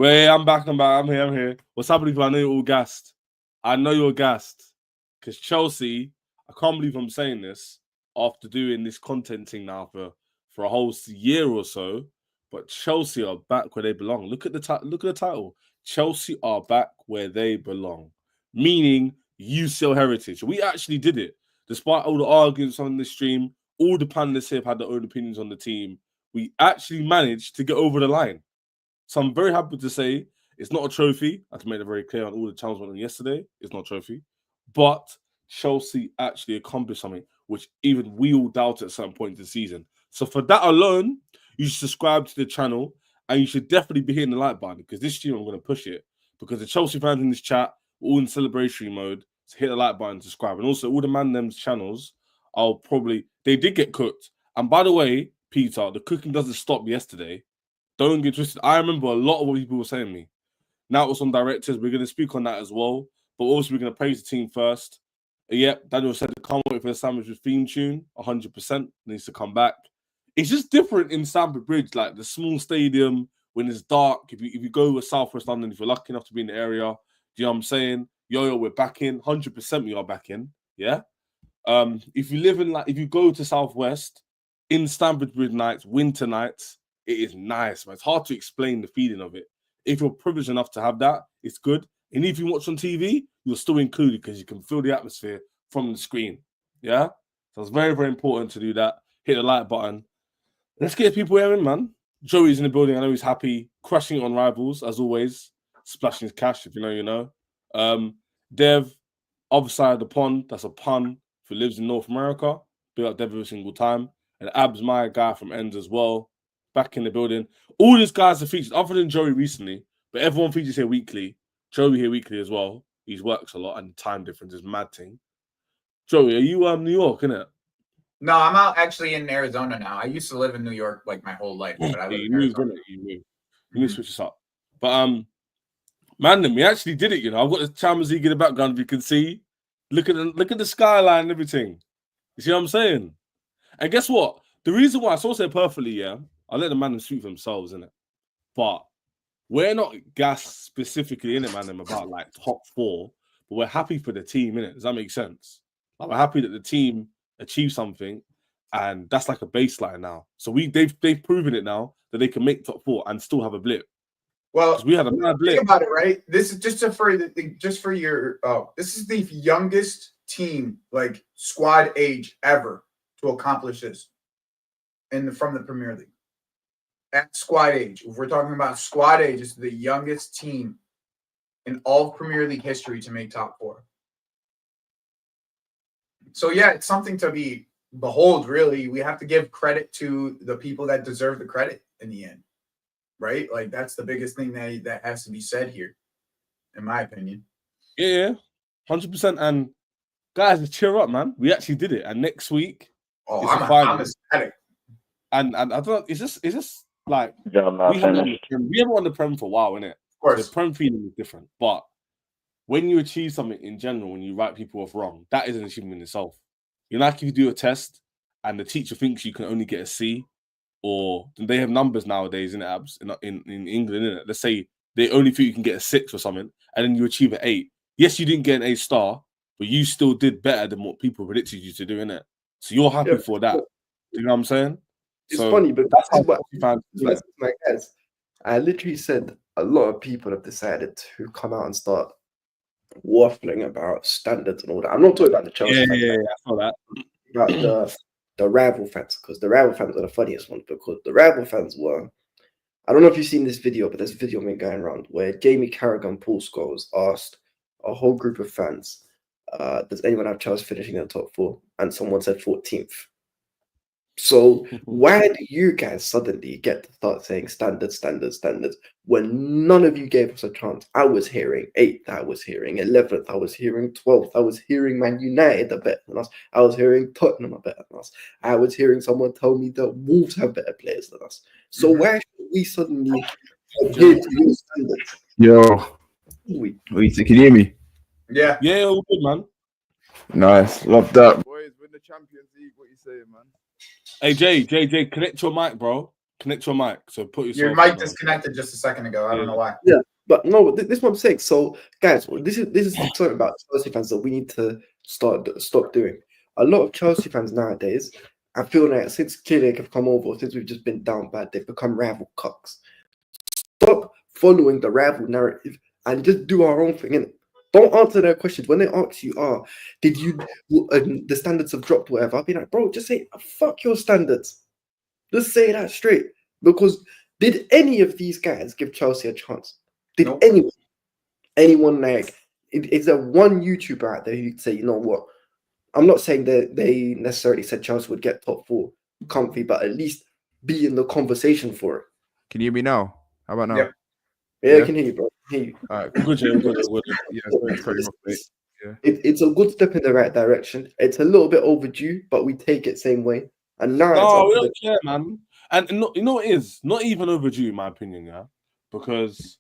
Wait, I'm back. I'm here. What's happening? I know you're all gassed. I know you're gassed. Because Chelsea, I can't believe I'm saying this after doing this content thing now for a whole year or so. But Chelsea are back where they belong. Look at the title. Chelsea are back where they belong. Meaning UCL heritage. We actually did it. Despite all the arguments on the stream, all the panelists here have had their own opinions on the team. We actually managed to get over the line. So I'm very happy to say it's not a trophy. I had to make it very clear on all the channels on yesterday. It's not a trophy. But Chelsea actually accomplished something which even we all doubted at certain point in the season. So for that alone, you should subscribe to the channel and you should definitely be hitting the like button because this stream I'm going to push it because the Chelsea fans in this chat are all in celebratory mode. So hit the like button, subscribe. And also all the them's channels, they did get cooked. And by the way, Peter, the cooking doesn't stop yesterday. Don't get twisted. I remember a lot of what people were saying to me. Now with some directors, we're going to speak on that as well. But also we're going to praise the team first. Yep, Daniel said, can't wait for the sandwich with theme tune. 100% needs to come back. It's just different in Stamford Bridge, like the small stadium when it's dark. If you go with Southwest London, if you're lucky enough to be in the area, do you know what I'm saying? Yo, we're back in. 100% we are back in. Yeah. If you go to Southwest in Stamford Bridge nights, winter nights, it is nice, man. It's hard to explain the feeling of it. If you're privileged enough to have that, it's good. And if you watch on TV, you're still included because you can feel the atmosphere from the screen. Yeah? So it's very, very important to do that. Hit the like button. Let's get people here in, man. Joey's in the building. I know he's happy. Crushing it on rivals, as always. Splashing his cash, if you know, you know. Dev, other side of the pond. That's a pun. If he lives in North America, big up Dev every single time. And Abs, my guy from Ends as well. Back in the building. All these guys are featured, other than Joey recently, but everyone features here weekly. Joey here weekly as well. He works a lot, and the time difference is mad thing. Joey, are you New York, innit? No, I'm out actually in Arizona now. I used to live in New York like my whole life, but I live in Arizona. You need to switch this up. But man, we actually did it. You know, I've got the Champions League in the background. If you can see, look at the skyline and everything. You see what I'm saying? And guess what? The reason why I saw it perfectly, yeah. I'll let the man speak for themselves, innit? But we're not gassed specifically in it, man, about like top four, but we're happy for the team, innit? Does that make sense? Like, we're happy that the team achieved something, and that's like a baseline now. So they've proven it now that they can make top four and still have a blip. Well, we had a mad blip. Think about it, right? This is this is the youngest team, like squad age ever, to accomplish this from the Premier League. At squad age, if we're talking about squad age, it's the youngest team in all of Premier League history to make top four. So yeah, it's something to behold, really. We have to give credit to the people that deserve the credit in the end, right? Like that's the biggest thing that has to be said here, in my opinion. Yeah, 100%. And guys, cheer up, man. We actually did it. And next week, I'm ecstatic. And I don't know, is this like we haven't won the Prem for a while, innit? Of course. The Prem feeling is different. But when you achieve something in general, when you write people off wrong, that is an achievement in itself. You know, like if you do a test and the teacher thinks you can only get a C, or they have numbers nowadays in England, innit? Let's say they only think you can get a 6 or something, and then you achieve an 8. Yes, you didn't get an A star, but you still did better than what people predicted you to do, innit? So you're happy for that. Do you know what I'm saying? It's funny, but that's what my guys. I literally said a lot of people have decided to come out and start waffling about standards and all that. I'm not talking about the Chelsea fans. Yeah, I saw that. About the rival fans, because the rival fans are the funniest ones, because the rival fans were, I don't know if you've seen this video, but there's a video been going around where Jamie Carragher and Paul Scholes asked a whole group of fans, does anyone have Chelsea finishing in the top 4? And someone said 14th. So why do you guys suddenly get to start saying standards, when none of you gave us a chance? I was hearing 8th, I was hearing 11th, I was hearing 12th, I was hearing Man United are better than us, I was hearing Tottenham are better than us, I was hearing someone tell me that Wolves have better players than us. So why should we suddenly adhere to your standards? Yo, can you hear me? Yeah, all good, man. Nice, love that. Boys, win the Champions League. What you saying, man? Hey, Jay, connect your mic, bro. Connect your mic. So put yourself. Your mic disconnected just a second ago. I don't know why. Yeah, but no, this is what I'm saying. So, guys, this is something about Chelsea fans that we need to stop doing. A lot of Chelsea fans nowadays, I feel like since Killick have come over, since we've just been down bad, they've become rival cocks. Stop following the rival narrative and just do our own thing. Innit? Don't answer their questions when they ask you, did you the standards have dropped, whatever? I'll be like, bro, just say fuck your standards. Just say that straight. Because did any of these guys give Chelsea a chance? Did anyone like? Is there one YouTuber out there who'd say, you know what? I'm not saying that they necessarily said Chelsea would get top 4 comfy, but at least be in the conversation for it. Can you hear me now? How about now? Yep. Yeah, I can hear you, bro. I can hear you. All right. Good. It's a good step in the right direction. It's a little bit overdue, but we take it same way. And now we don't care, man. And you know what it is? Not even overdue, in my opinion, yeah? Because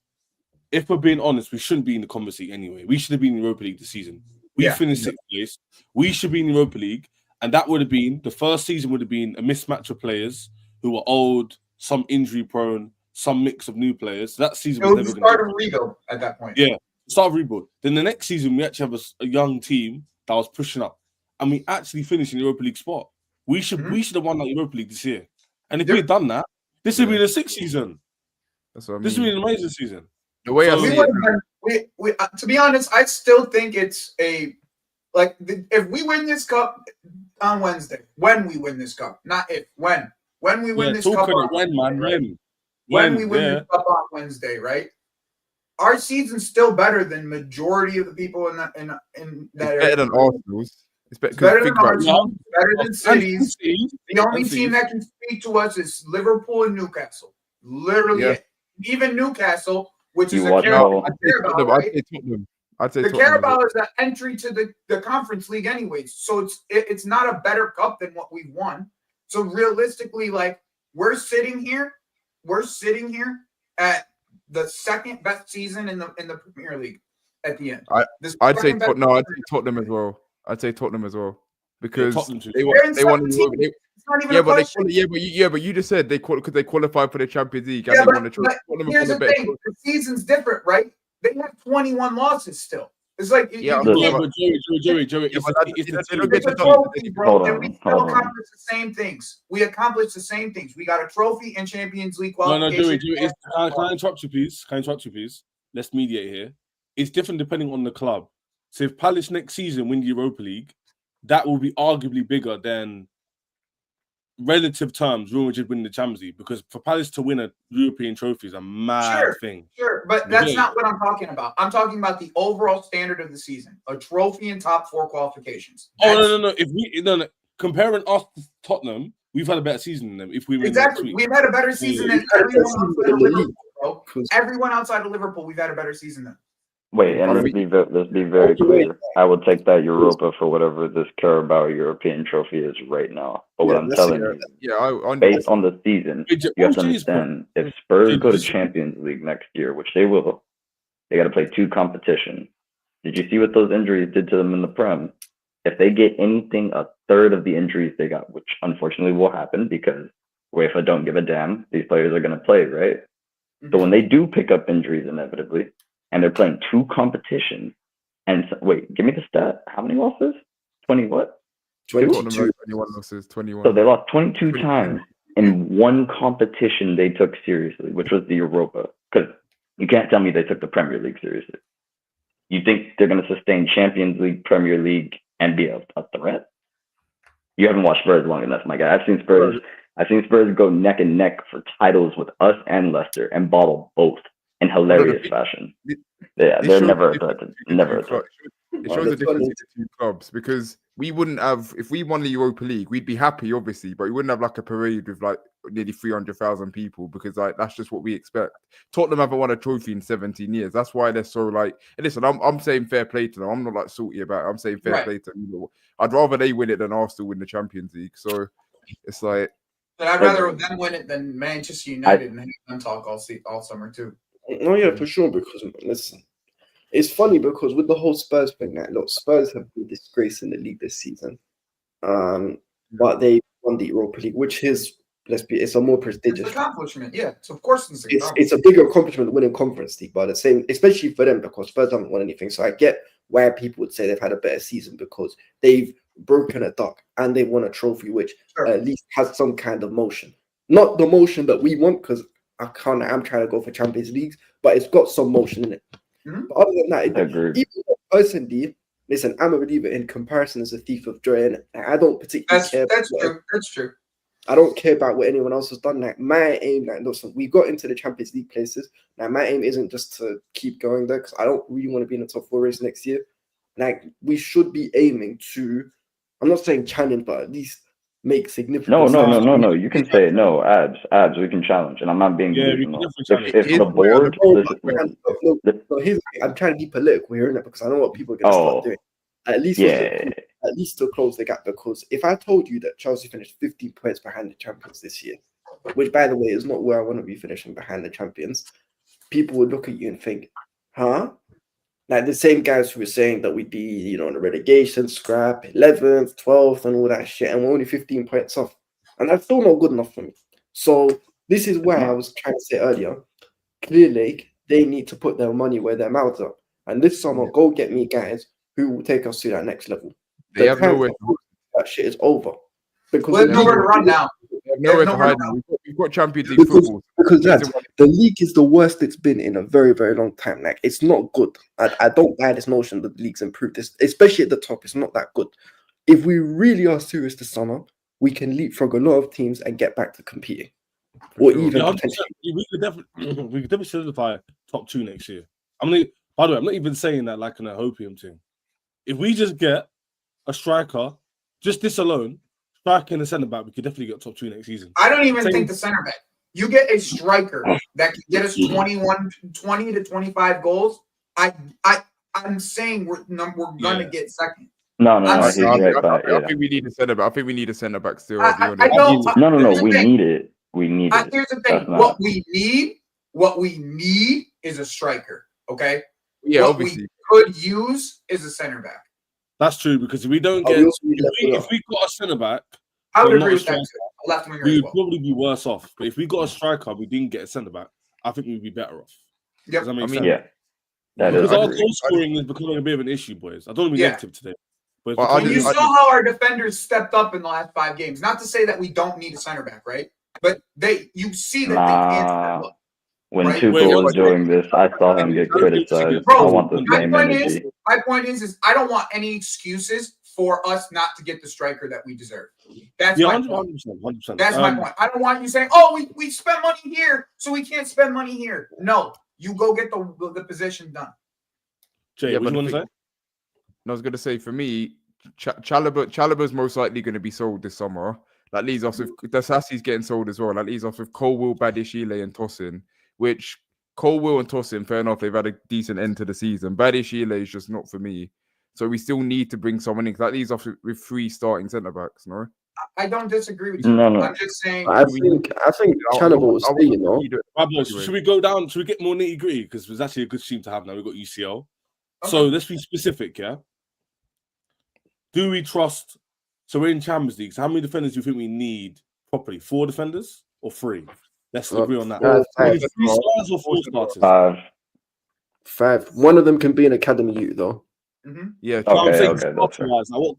if we're being honest, we shouldn't be in the conversation anyway. We should have been in Europa League this season. We finished 6th place. We should be in Europa League. And that would have been, the first season would have been a mismatch of players who were old, some injury prone, some mix of new players. That season was never going to start a rebuild at that point. Yeah, start a rebuild. Then the next season, we actually have a young team that was pushing up. And we actually finished in the Europa League spot. We should have won that Europa League this year. And if we had done that, this would be the 6th season. That's what I mean. This would be an amazing season. The way I see it, to be honest, I still think it's if we win this cup on Wednesday, when we win this cup, not if, when we win this cup, when we win this cup on Wednesday, right? Our season's still better than majority of the people in that area. Better than Arsenal's. It's better than Arsenal, better than City's. The only team that can speak to us is Liverpool and Newcastle. Literally, even Newcastle, which is a Carabao. The Carabao is an entry to the Conference League anyways. So it's not a better cup than what we've won. So realistically, like we're sitting here at the second best season in the Premier League at the end. I'd say Tottenham as well. I'd say Tottenham as well because they won. But you just said because they qualified for the Champions League. And they won the here's the thing: the season's different, right? They have 21 losses still. It's like but Joey, it's a trophy, bro. And we still accomplished the same things. We accomplished the same things. We got a trophy and Champions League qualification. No, Joey. Can I interrupt you, please? Let's mediate here. It's different depending on the club. So if Palace next season win the Europa League, that will be arguably bigger than relative terms Real Madrid winning the Champions League, because for Palace to win a European trophy is a mad thing. Sure, but that's not what I'm talking about. I'm talking about the overall standard of the season, a trophy and top 4 qualifications. No. If comparing us to Tottenham, we've had a better season than them. If we win exactly, we've had a better season than everyone outside of Liverpool, bro. Everyone outside of Liverpool, we've had a better season than. Wait, and let's be very clear. I would take that Europa for whatever this Carabao European trophy is right now. But what I'm telling you, based on the season, you have to understand, if Spurs go to Champions League next year, which they will, they got to play 2 competitions. Did you see what those injuries did to them in the Prem? If they get anything a third of the injuries they got, which unfortunately will happen because UEFA don't give a damn, these players are going to play, right? So when they do pick up injuries inevitably, and they're playing 2 competitions. And wait, give me the stat. How many losses? 20 what? 21 losses. 21. So they lost 22 times in one competition they took seriously, which was the Europa. Because you can't tell me they took the Premier League seriously. You think they're going to sustain Champions League, Premier League, and be a threat? You haven't watched Spurs long enough, my guy. I've seen Spurs go neck and neck for titles with us and Leicester and bottle both. In hilarious fashion. They're never a threat. It shows the difference between the 2 clubs, because we wouldn't have, if we won the Europa League, we'd be happy, obviously, but we wouldn't have like a parade with like nearly 300,000 people, because like that's just what we expect. Tottenham haven't won a trophy in 17 years. That's why they're so like. And listen, I'm saying fair play to them. I'm not like salty about it. I'm saying fair play to them. I'd rather they win it than Arsenal win the Champions League. So it's like. But I'd rather them win it than Manchester United and have them talk all summer too. Oh yeah, for sure. Because listen, it's funny because with the whole Spurs thing, look, Spurs have been disgraced in the league this season, but they won the Europa League, which is it's a more prestigious accomplishment. Yeah, so of course it's a bigger accomplishment than winning Conference League, but the same, especially for them because Spurs haven't won anything. So I get why people would say they've had a better season because they've broken a duck and they won a trophy, which at least has some kind of motion. Not the motion that we want because I'm trying to go for Champions Leagues, but it's got some motion in it. Mm-hmm. But other than that, even personally, listen, I'm a believer in comparison is a thief of joy, and I don't particularly care. That's true. That's true. I don't care about what anyone else has done. Like my aim, listen, we got into the Champions League places. Now my aim isn't just to keep going there because I don't really want to be in the top 4 race next year. Like we should be aiming to, I'm not saying challenge, but at least make significant. No. You can say it. No, abs. We can challenge, and I'm not being delusional. If the board, I'm trying to be political here, because I know what people are going to start doing. At least to close the gap, because if I told you that Chelsea finished 15 points behind the champions this year, which by the way is not where I want to be finishing behind the champions, people would look at you and think, huh? Like the same guys who were saying that we'd be, in the relegation scrap, 11th, 12th, and all that shit, and we're only 15 points off. And that's still not good enough for me. So this is where I was trying to say earlier, clearly they need to put their money where their mouths are. And this summer, go get me guys who will take us to that next level. They have nowhere to that shit is over. Because there's nowhere to run now. They have nowhere to hide now. We've got Champions League football. Because lads, the league is the worst it's been in a very, very long time. Like it's not good. I don't buy this notion that the league's improved. This, especially at the top, it's not that good. If we really are serious this summer, we can leapfrog a lot of teams and get back to competing. Or even potentially. We could definitely solidify top 2 next year. By the way, I'm not even saying that like an hopium thing. If we just get a striker, just this alone, striker and a centre back, we could definitely get top 2 next season. I don't even think the centre back. You get a striker that can get us 20 to 25 goals. I'm saying we're gonna get second. No. I think we need a centre back. I think we need a centre back still. No. We need it. We need it. Here's the thing. What we need is a striker. Okay. Yeah, what obviously. We could use is a centre back. That's true because if we don't get, if we got a centre back, I would agree with that. Left winger, we would probably be worse off. But if we got a striker, we didn't get a centre back, I think we'd be better off. Yep. Does that make sense? Yeah. Because our goal scoring is becoming a bit of an issue, boys. I don't want to be negative today. But you saw how our defenders stepped up in the last 5 games. Not to say that we don't need a centre back, right? But you see that they can't step up. When Tuchel was doing this, I saw him get criticized. Bro, I want the same energy. My point is, I don't want any excuses for us not to get the striker that we deserve. That's my 100%. That's my point. I don't want you saying, "Oh, we spent money here, so we can't spend money here." No, you go get the position done. Jay, what do you want to say? I was going to say, for me, Chalobah's most likely going to be sold this summer. That leaves us with Dasassi's getting sold as well. That leaves us with Colwill, Badiashile, and Tosin. Which Colwill and Tosin, fair enough, they've had a decent end to the season. Badiashile is just not for me. So we still need to bring someone in. That leaves us with 3 starting centre backs, no? I don't disagree with you. No. I'm just saying. I think Chalobah will stay, Should we go down? Should we get more nitty gritty? Because it's actually a good team to have now. We've got UCL. Okay. So let's be specific, yeah? Do we trust? So we're in Champions League. So how many defenders do you think we need properly? 4 defenders or 3? Let's agree on that. 3 stars or 4 starters? 5. One of them can be an academy youth, though. Mm-hmm. Yeah. Okay. What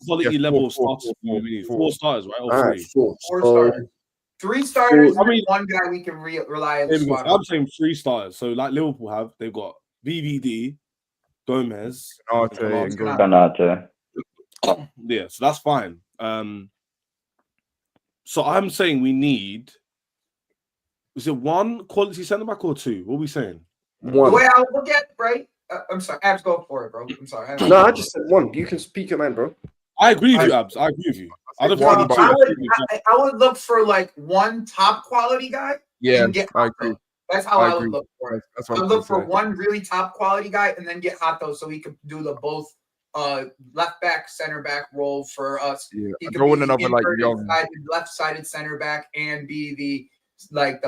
quality level of starters do we need? 4 starters, right? Or 3? 4 starters. 3 starters. One guy we can rely on. I'm saying 3 starters. So like Liverpool have, they've got VVD, Gomez, Konate. Yeah, so that's fine. So I'm saying we need. Is it 1 quality centre back or 2? What are we saying? 1. The way I would look at it, right? I'm sorry, Abs, go for it, bro. I'm sorry. I just said 1. You can speak your mind, bro. I agree with you, Abs. I agree with you. I would look for like 1 top quality guy. Yeah, and get I agree. That's how I would look for it. I would look for 1 really top quality guy and then get Hato so he could do the both left back, center back role for us. Yeah, he could go in another like young left-sided center back and be the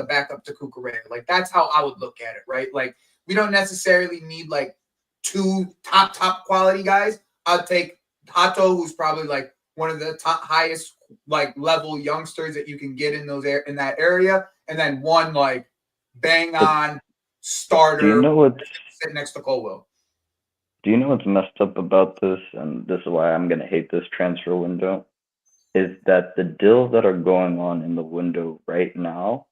backup to Cucurella. Like that's how I would look at it, right? Like we don't necessarily need like 2 top quality guys. I'll take Hato, who's probably like one of the highest like level youngsters that you can get in that area, and then one like bang on starter. Do you know what's sit next to Colwell? Do you know what's messed up about this? And this is why I'm gonna hate this transfer window. Is that the deals that are going on in the window right now?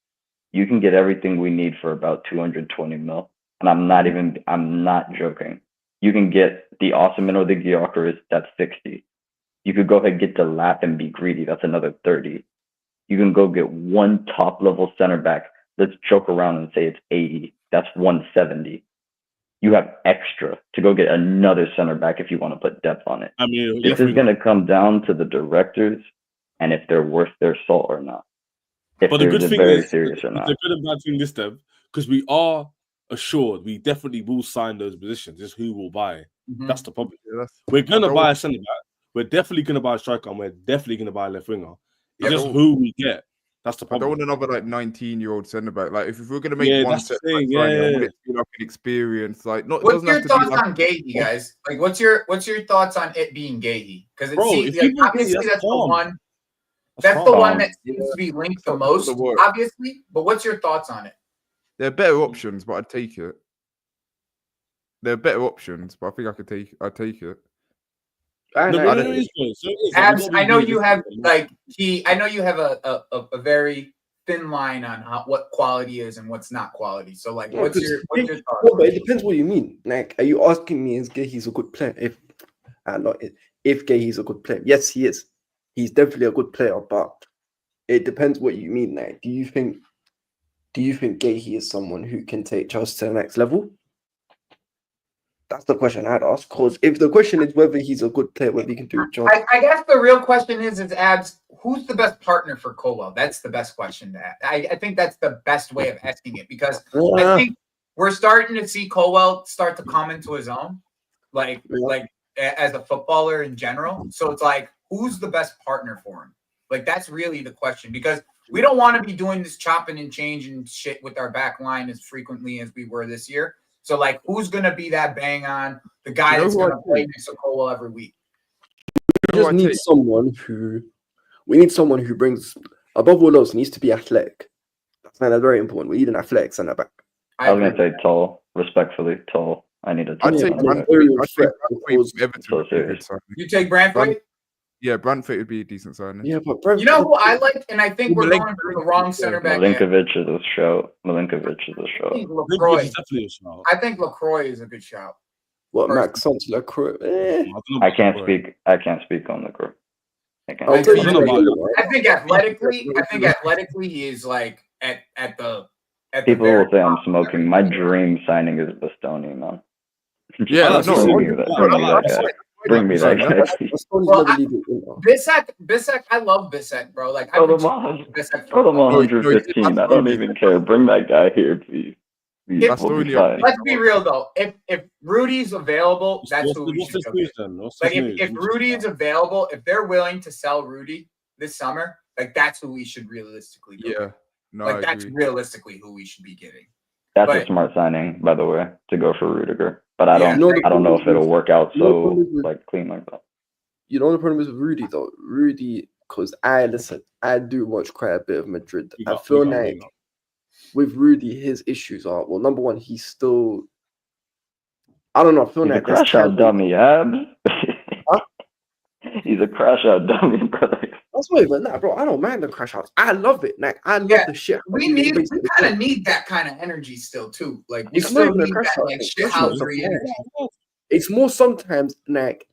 You can get everything we need for about 220 mil, and I'm not joking. You can get the Osimhen or the Gyökeres, that's 60. You could go ahead and get the Lap and be greedy, that's another 30. You can go get one top level center back. Let's joke around and say it's 80. That's 170. You have extra to go get another center back if you want to put depth on it. I mean, this is going to come down to the directors and if they're worth their salt or not. If but the good thing is, serious or not. The good and bad thing this, Dev, because we are assured we definitely will sign those positions. It's who will buy. Mm-hmm. That's the problem. We're going to buy a centre back. We're definitely going to buy a striker, and we're definitely going to buy a left winger. It's just who we get. That's the problem. I don't want another like 19-year-old centre back. Like if we're going to make one centre back, I want it to be like an experience. Like not. What's your thoughts on Gahey, guys? Like what's your thoughts on it being Gahey? Because it seems like, obviously that's the one. That's the one that seems to be linked the most, obviously. But what's your thoughts on it? There are better options, but I'd take it. There are better options, but I think I'd take it. Abs, I know you have a very thin line on what quality is and what's not quality. So like, what's your thoughts? Well, but it depends what you mean. Like, are you asking me is Gahey's a good player? If Gahey's a good player, yes, he is. He's definitely a good player, but it depends what you mean. Like, do you think Gahey is someone who can take Chelsea to the next level? That's the question I'd ask. Because if the question is whether he's a good player, whether he can do a job, I guess the real question is Abs, who's the best partner for Colwell? That's the best question to ask. I think that's the best way of asking it because I think we're starting to see Colwell start to come into his own, like as a footballer in general. So it's like, who's the best partner for him? Like that's really the question because we don't want to be doing this chopping and changing shit with our back line as frequently as we were this year. So, like, who's going to be that bang on, the guy that's going to play next to Colwell every week? We just need someone who brings, above all else, needs to be athletic. That's very important. We need an athletic centre back. I was going to say tall, respectfully, tall. I need a tall. I'd take Brantford. You take Brantford? Yeah, Brantford would be a decent signing. Yeah, but Brentford, you know who I like, and I think we're going for the wrong center back. Milinkovic is a shout. I think LaCroix is a good shout. What, Maxence LaCroix? I can't speak on LaCroix. I think athletically, he is like at the. People will say I'm smoking. My dream signing is Bastoni, man. Yeah, Bring me that guy. Bissek, I love Bissek, bro. Like, throw them 115. I don't even care. Bring that guy here, please. Let's be real though. If Rudy's available, that's who we should go. Like, if Rudy is available, if they're willing to sell Rudy this summer, like that's who we should realistically go. Yeah, no, like that's realistically who we should be getting. That's a smart signing, by the way, to go for Rudiger. But I don't know if it'll work out so clean like that. You know the problem is with Rudy though. Because I do watch quite a bit of Madrid. I feel like with Rudy, his issues are number one, he's still. I don't know. I feel he's like a crash out dummy, Abs. Huh? He's a crash out dummy, brother. That's why, but nah, bro, I don't mind the crash outs. I love it. Like, I love the shit. We kind of need that kind of energy still too. Like we still need that shit housery energy. It's more sometimes like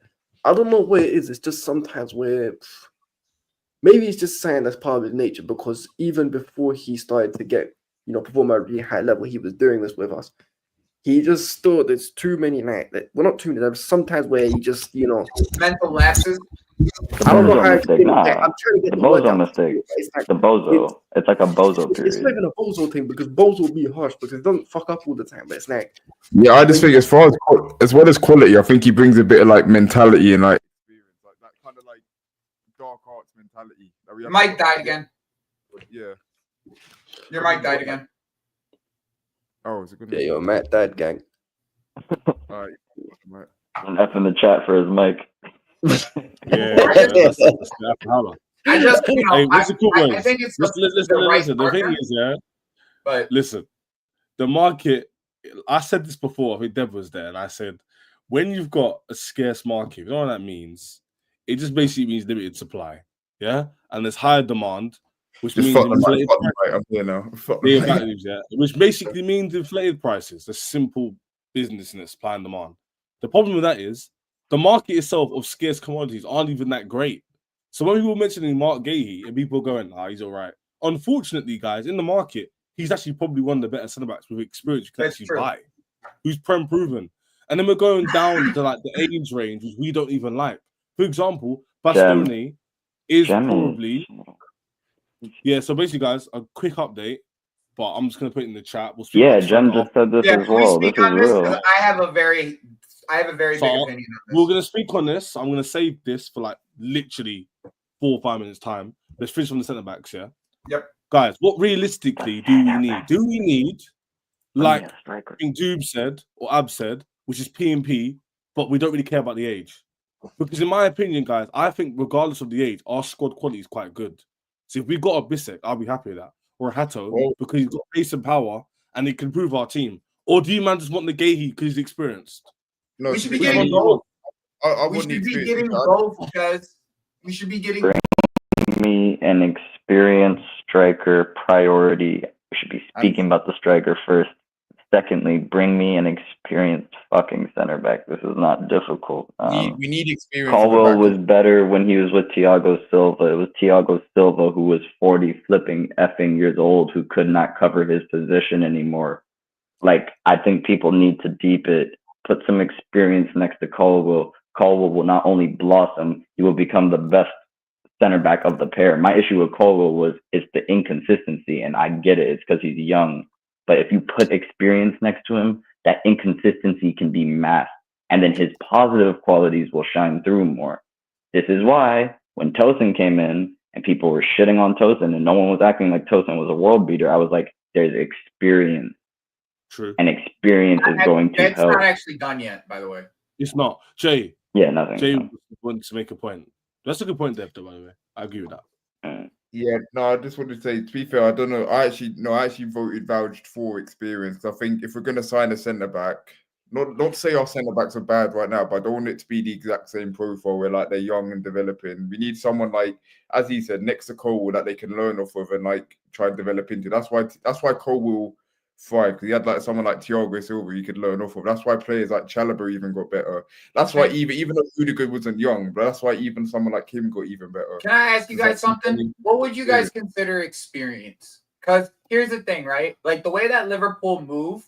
I don't know what it is. It's just sometimes where maybe it's just saying that's part of his nature because even before he started to get perform at a really high level, he was doing this with us. He just thought there's too many well, not too many. There's sometimes where he just mental lapses. I don't know how I'm trying to get the bozo mistake. The bozo. It's like a bozo period. It's not even a bozo thing because bozo will be harsh because it doesn't fuck up all the time. But it's like I just think as well as quality, I think he brings a bit of like mentality and like experience, like that kind of like dark arts mentality. Mike died again. Yeah. Your mic died again. Oh, it's a good. Yeah, your Matt died, gang. All right. An F in the chat for his mic. Yeah. I just, hey, what's the cool I think it's listen. The thing is, yeah. But listen, the market. I said this before. I think Deb was there, and I said, when you've got a scarce market, you know what that means? It just basically means limited supply, yeah, and there's higher demand, which Just means fuck the mic. inflated Fuck the mic. I'm here now. Fuck the yeah, mic. values, yeah, which basically means inflated prices. A simple business in supply and demand. The problem with that is the market itself of scarce commodities aren't even that great. So when people mentioning Mark Gahey and people going, "Ah, he's all right," unfortunately, guys, in the market, he's actually probably one of the better centre backs with experience you can That's actually true. buy, who's prem proven. And then we're going down to like the age range, which we don't even like. For example, Bastoni is probably yeah. So basically, guys, a quick update. But I'm just gonna put it in the chat. We'll speak about Jem just said this as can we well. speak This on is this? real. I have a very big opinion on this. We're gonna speak on this. I'm gonna save this for like literally 4 or 5 minutes time. Let's finish on the centre backs, yeah. Yep. Guys, what realistically do we need? Do we need, like Doob said or Ab said, which is P&P, but we don't really care about the age? Because in my opinion, guys, I think regardless of the age, our squad quality is quite good. So if we got a Bissek, I'll be happy with that. Or a Hato, because he's got pace and power and he can improve our team. Or do you man just want the Gahey because he's experienced? No, we should be getting both. We should be getting both because we should be getting. Bring me an experienced striker priority. We should be speaking about the striker first. Secondly, bring me an experienced fucking center back. This is not difficult. We need experience. Caldwell was better when he was with Thiago Silva. It was Thiago Silva who was 40 flipping effing years old who could not cover his position anymore. Like, I think people need to deep it. Put some experience next to Caldwell. Caldwell will not only blossom, he will become the best center back of the pair. My issue with Caldwell is the inconsistency, and I get it. It's because he's young. But if you put experience next to him, that inconsistency can be masked, and then his positive qualities will shine through more. This is why when Tosin came in and people were shitting on Tosin and no one was acting like Tosin was a world beater, I was like, there's experience. True. And experience is going to help. That's not actually done yet, by the way. It's not. Jay. Yeah, nothing. Jay wanted to make a point. That's a good point, Def, by the way. I agree with that. Yeah, no, I just wanted to say, to be fair, I don't know. I actually vouched for experience. I think if we're going to sign a centre back, not to say our centre backs are bad right now, but I don't want it to be the exact same profile where like they're young and developing. We need someone like, as he said, next to Cole that they can learn off of and like try and develop into. That's why Cole will thrive, because he had like someone like Thiago Silva you could learn off of. That's why players like Chalobah even got better. That's why even though Rudiger wasn't young, but that's why even someone like him got even better. Can I ask you guys something? What would you guys consider experience? Because here's the thing, right? Like the way that Liverpool move,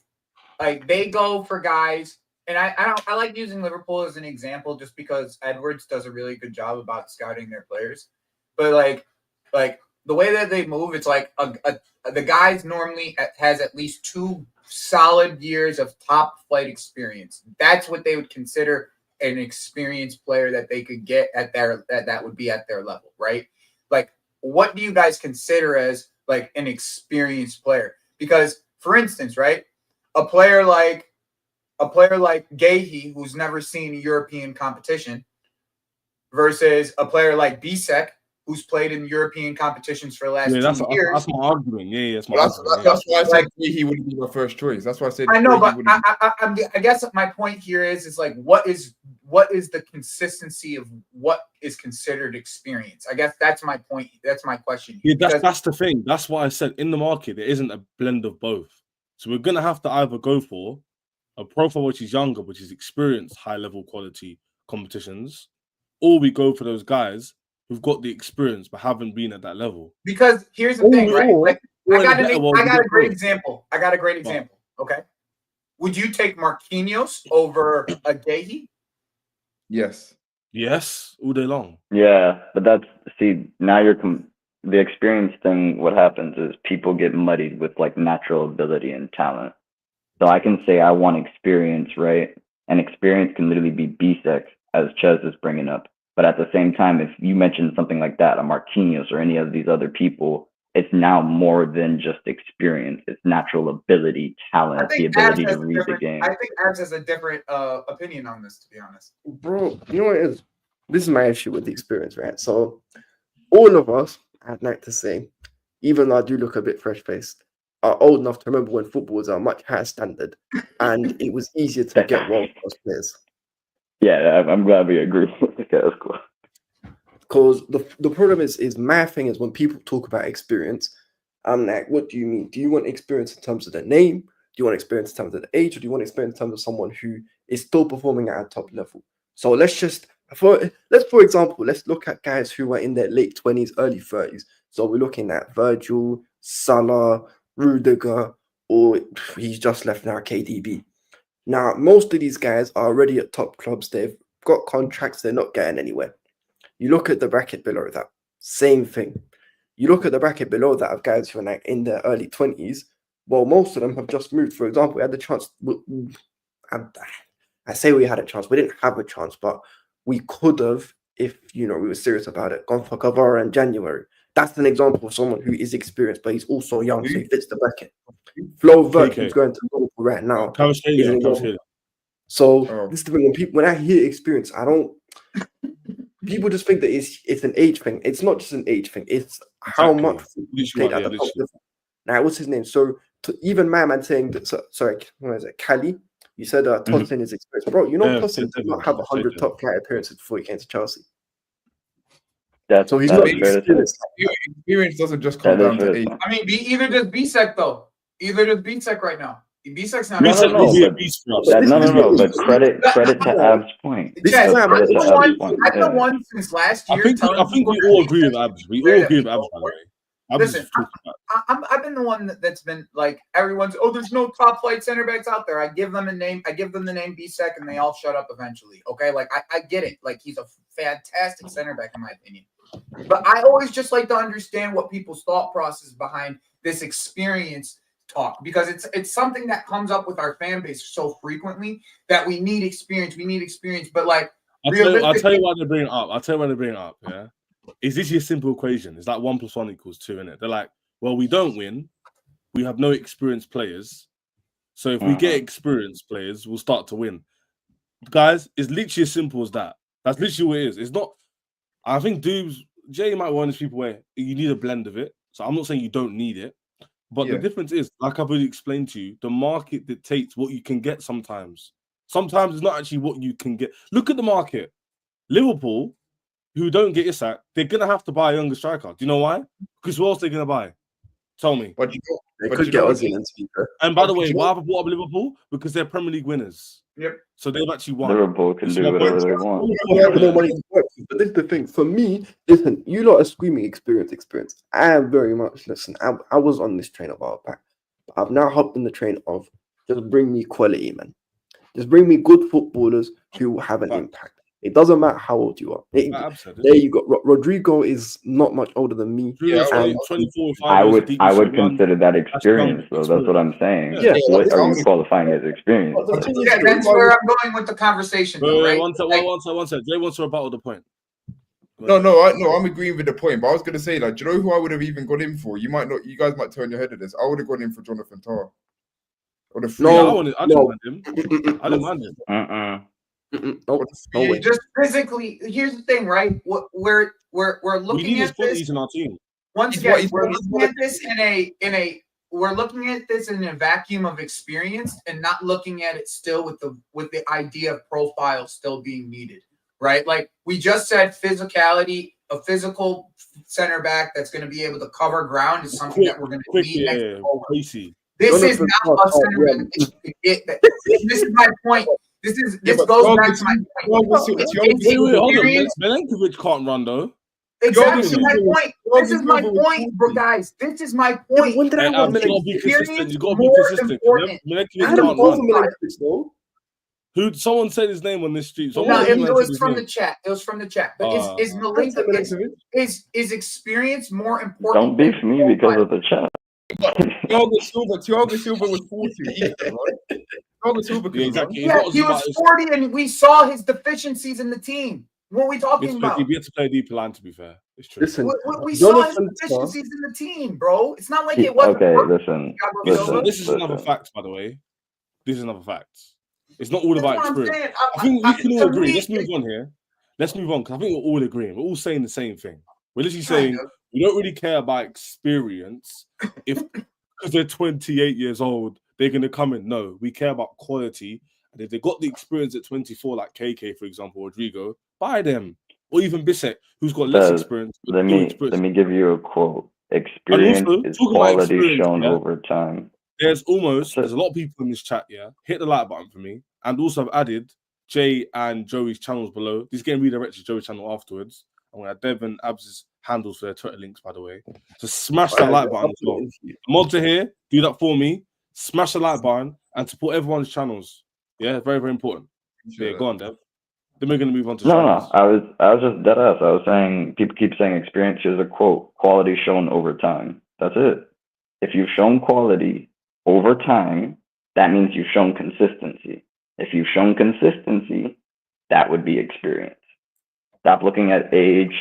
like they go for guys, and I like using Liverpool as an example just because Edwards does a really good job about scouting their players. But like the way that they move, it's like the guys normally has at least 2 solid years of top flight experience. That's what they would consider an experienced player that they could get at that would be at their level, right? Like, what do you guys consider as like an experienced player? Because, for instance, right, a player like Gahey, who's never seen European competition, versus a player like Bissek, who's played in European competitions for the last 2 years. That's my argument. Yeah, that's why I said he wouldn't be my first choice. That's why I said I know, but I guess my point here is like what is the consistency of what is considered experience? I guess that's my point. That's my question. Yeah, that's the thing. That's why I said in the market there isn't a blend of both. So we're gonna have to either go for a profile which is younger, which is experienced, high level quality competitions, or we go for those guys who've got the experience but haven't been at that level. Because here's the thing, right? Like, I got a great example. Okay. Would you take Marquinhos over a Gahey? Yes. Yes, all day long. Yeah, but now you're the experience thing. What happens is people get muddied with like natural ability and talent. So I can say I want experience, right? And experience can literally be Bissek, as Ches is bringing up. But at the same time, if you mention something like that, a Marquinhos or any of these other people, it's now more than just experience. It's natural ability, talent, the ability to read the game. I think Abs has a different opinion on this, to be honest. Bro, you know what it is? This is my issue with the experience, right? So all of us, I'd like to say, even though I do look a bit fresh-faced, are old enough to remember when football was a much higher standard and it was easier to get world-class players. Yeah, I'm glad we agree. Okay, that's cool. Because the problem is my thing is when people talk about experience, I'm like, what do you mean? Do you want experience in terms of the name? Do you want experience in terms of the age? Or do you want experience in terms of someone who is still performing at a top level? So for example, let's look at guys who are in their late 20s, early 30s. So we're looking at Virgil, Salah, Rudiger, or he's just left now, KDB. Now, most of these guys are already at top clubs. They've got contracts. They're not getting anywhere. You look at the bracket below that, same thing. You look at the bracket below that of guys who are like in their early 20s. Well, most of them have just moved. For example, we had the chance. I say we had a chance. We didn't have a chance, but we could have, if we were serious about it, gone for Cavara in January. That's an example of someone who is experienced, but he's also young, so he fits the bracket. Flo Vert, who's going to Liverpool right now. So this is the thing. When I hear experience, I don't. People just think that it's an age thing. It's not just an age thing. It's how much you played at the top level. Now, what's his name? So even my man saying that. Sorry, what is it? Cali. You said Tosin is experienced, bro. Tosin did not have 100 top flight appearances before he came to Chelsea. So he's not experienced. Experience doesn't just come down to age. I mean, either does BSEC though. Either does BSEC right now. BSEC's not. No. But credit to Ab's point. I'm the one since last year. I think we all agree with Abs. We all agree with Abs, by the way. Listen, I've been the one that's been like everyone's. Oh, there's no top flight center backs out there. I give them a name. I give them the name BSEC, and they all shut up eventually. Okay, like I get it. Like he's a fantastic center back in my opinion. But I always just like to understand what people's thought process behind this experience talk, because it's something that comes up with our fan base so frequently that we need experience. We need experience, but like I'll tell you why they bring it up. Yeah. Is this your simple equation? It's like 1 + 1 = 2, innit? They're like, well, we don't win. We have no experienced players. So if we get experienced players, we'll start to win. Guys, it's literally as simple as that. That's literally what it is. It's not. I think Jay might be one of those people where you need a blend of it. So I'm not saying you don't need it. But the difference is, like I've already explained to you, the market dictates what you can get sometimes. Sometimes it's not actually what you can get. Look at the market. Liverpool, who don't get Isak, they're going to have to buy a younger striker. Do you know why? Because who else are they going to buy? Tell me. They could get Ozzy in speaker. And by the way, why have I brought up Liverpool? Because they're Premier League winners. Yep. So they've actually won. Liverpool can do whatever they want. But this is the thing. For me, listen, you lot are screaming experience. I am very much, listen, I was on this train a while back. But I've now hopped on the train of just bring me quality, man. Just bring me good footballers who have an impact. It doesn't matter how old you are. There you go. Rodrigo is not much older than me. Yeah, 24. I would consider that experience, though. That's what I'm saying. Yeah. What are you qualifying as experience? Yeah, that's where I'm going with the conversation. Right? One sec. Jay wants to rebuttal the point. No, I'm agreeing with the point. But I was going to say, like, do you know who I would have even got in for? You guys might turn your head at this. I would have gone in for Jonathan Tah. I didn't mind him. Just physically, here's the thing, right? We're looking at this in our team. Once again, we're looking at this we're looking at this in a vacuum of experience and not looking at it still with the idea of profile still being needed, right? Like we just said, physicality, a physical center back that's going to be able to cover ground is something that we're going to need next forward. This is not a center back that you can get. This is my point. This goes back to my point. Milenkovic can't run though. Exactly my point. This is my point, bro, guys. This is my point. You gotta be consistent. You gotta be consistent. Milenkovic can't run. Someone said his name on this street. No, it was from the chat. It was from the chat. But is Milenkovic is experience more important? Don't beef me because of the chat. Thiago Silva was 40. Yeah, he was 40, and we saw his deficiencies in the team. What are we talking about? He had to play a deeper line, to be fair. It's true. Listen, we saw his deficiencies in the team, bro. It's not like it wasn't. Okay, listen. This is another fact, by the way. This is another fact. It's not all about experience. I think we can all agree. Let's move on here. Let's move on, because I think we're all agreeing. We're all saying the same thing. We're literally saying we don't really care about experience because they're 28 years old, they're going to come in. No, we care about quality. And if they got the experience at 24, like KK, for example, Rodrigo, buy them. Or even Bissett, who's got less experience. Let me give you a quote. Experience is quality shown over time. There's a lot of people in this chat, hit the like button for me. And also I've added Jay and Joey's channels below. This is getting redirected to Joey's channel afterwards. I'm going to have Dev and Abs' handles for their Twitter links, by the way. So smash that like button as well. Mods are here. Do that for me. Smash the like button and support everyone's channels. Yeah, very, very important. Sure. Yeah, go on, Dev. Then we're going to move on to channels. No. I was just dead ass. I was saying, people keep saying experience. Here's a quote. Quality shown over time. That's it. If you've shown quality over time, that means you've shown consistency. If you've shown consistency, that would be experience. Stop looking at age.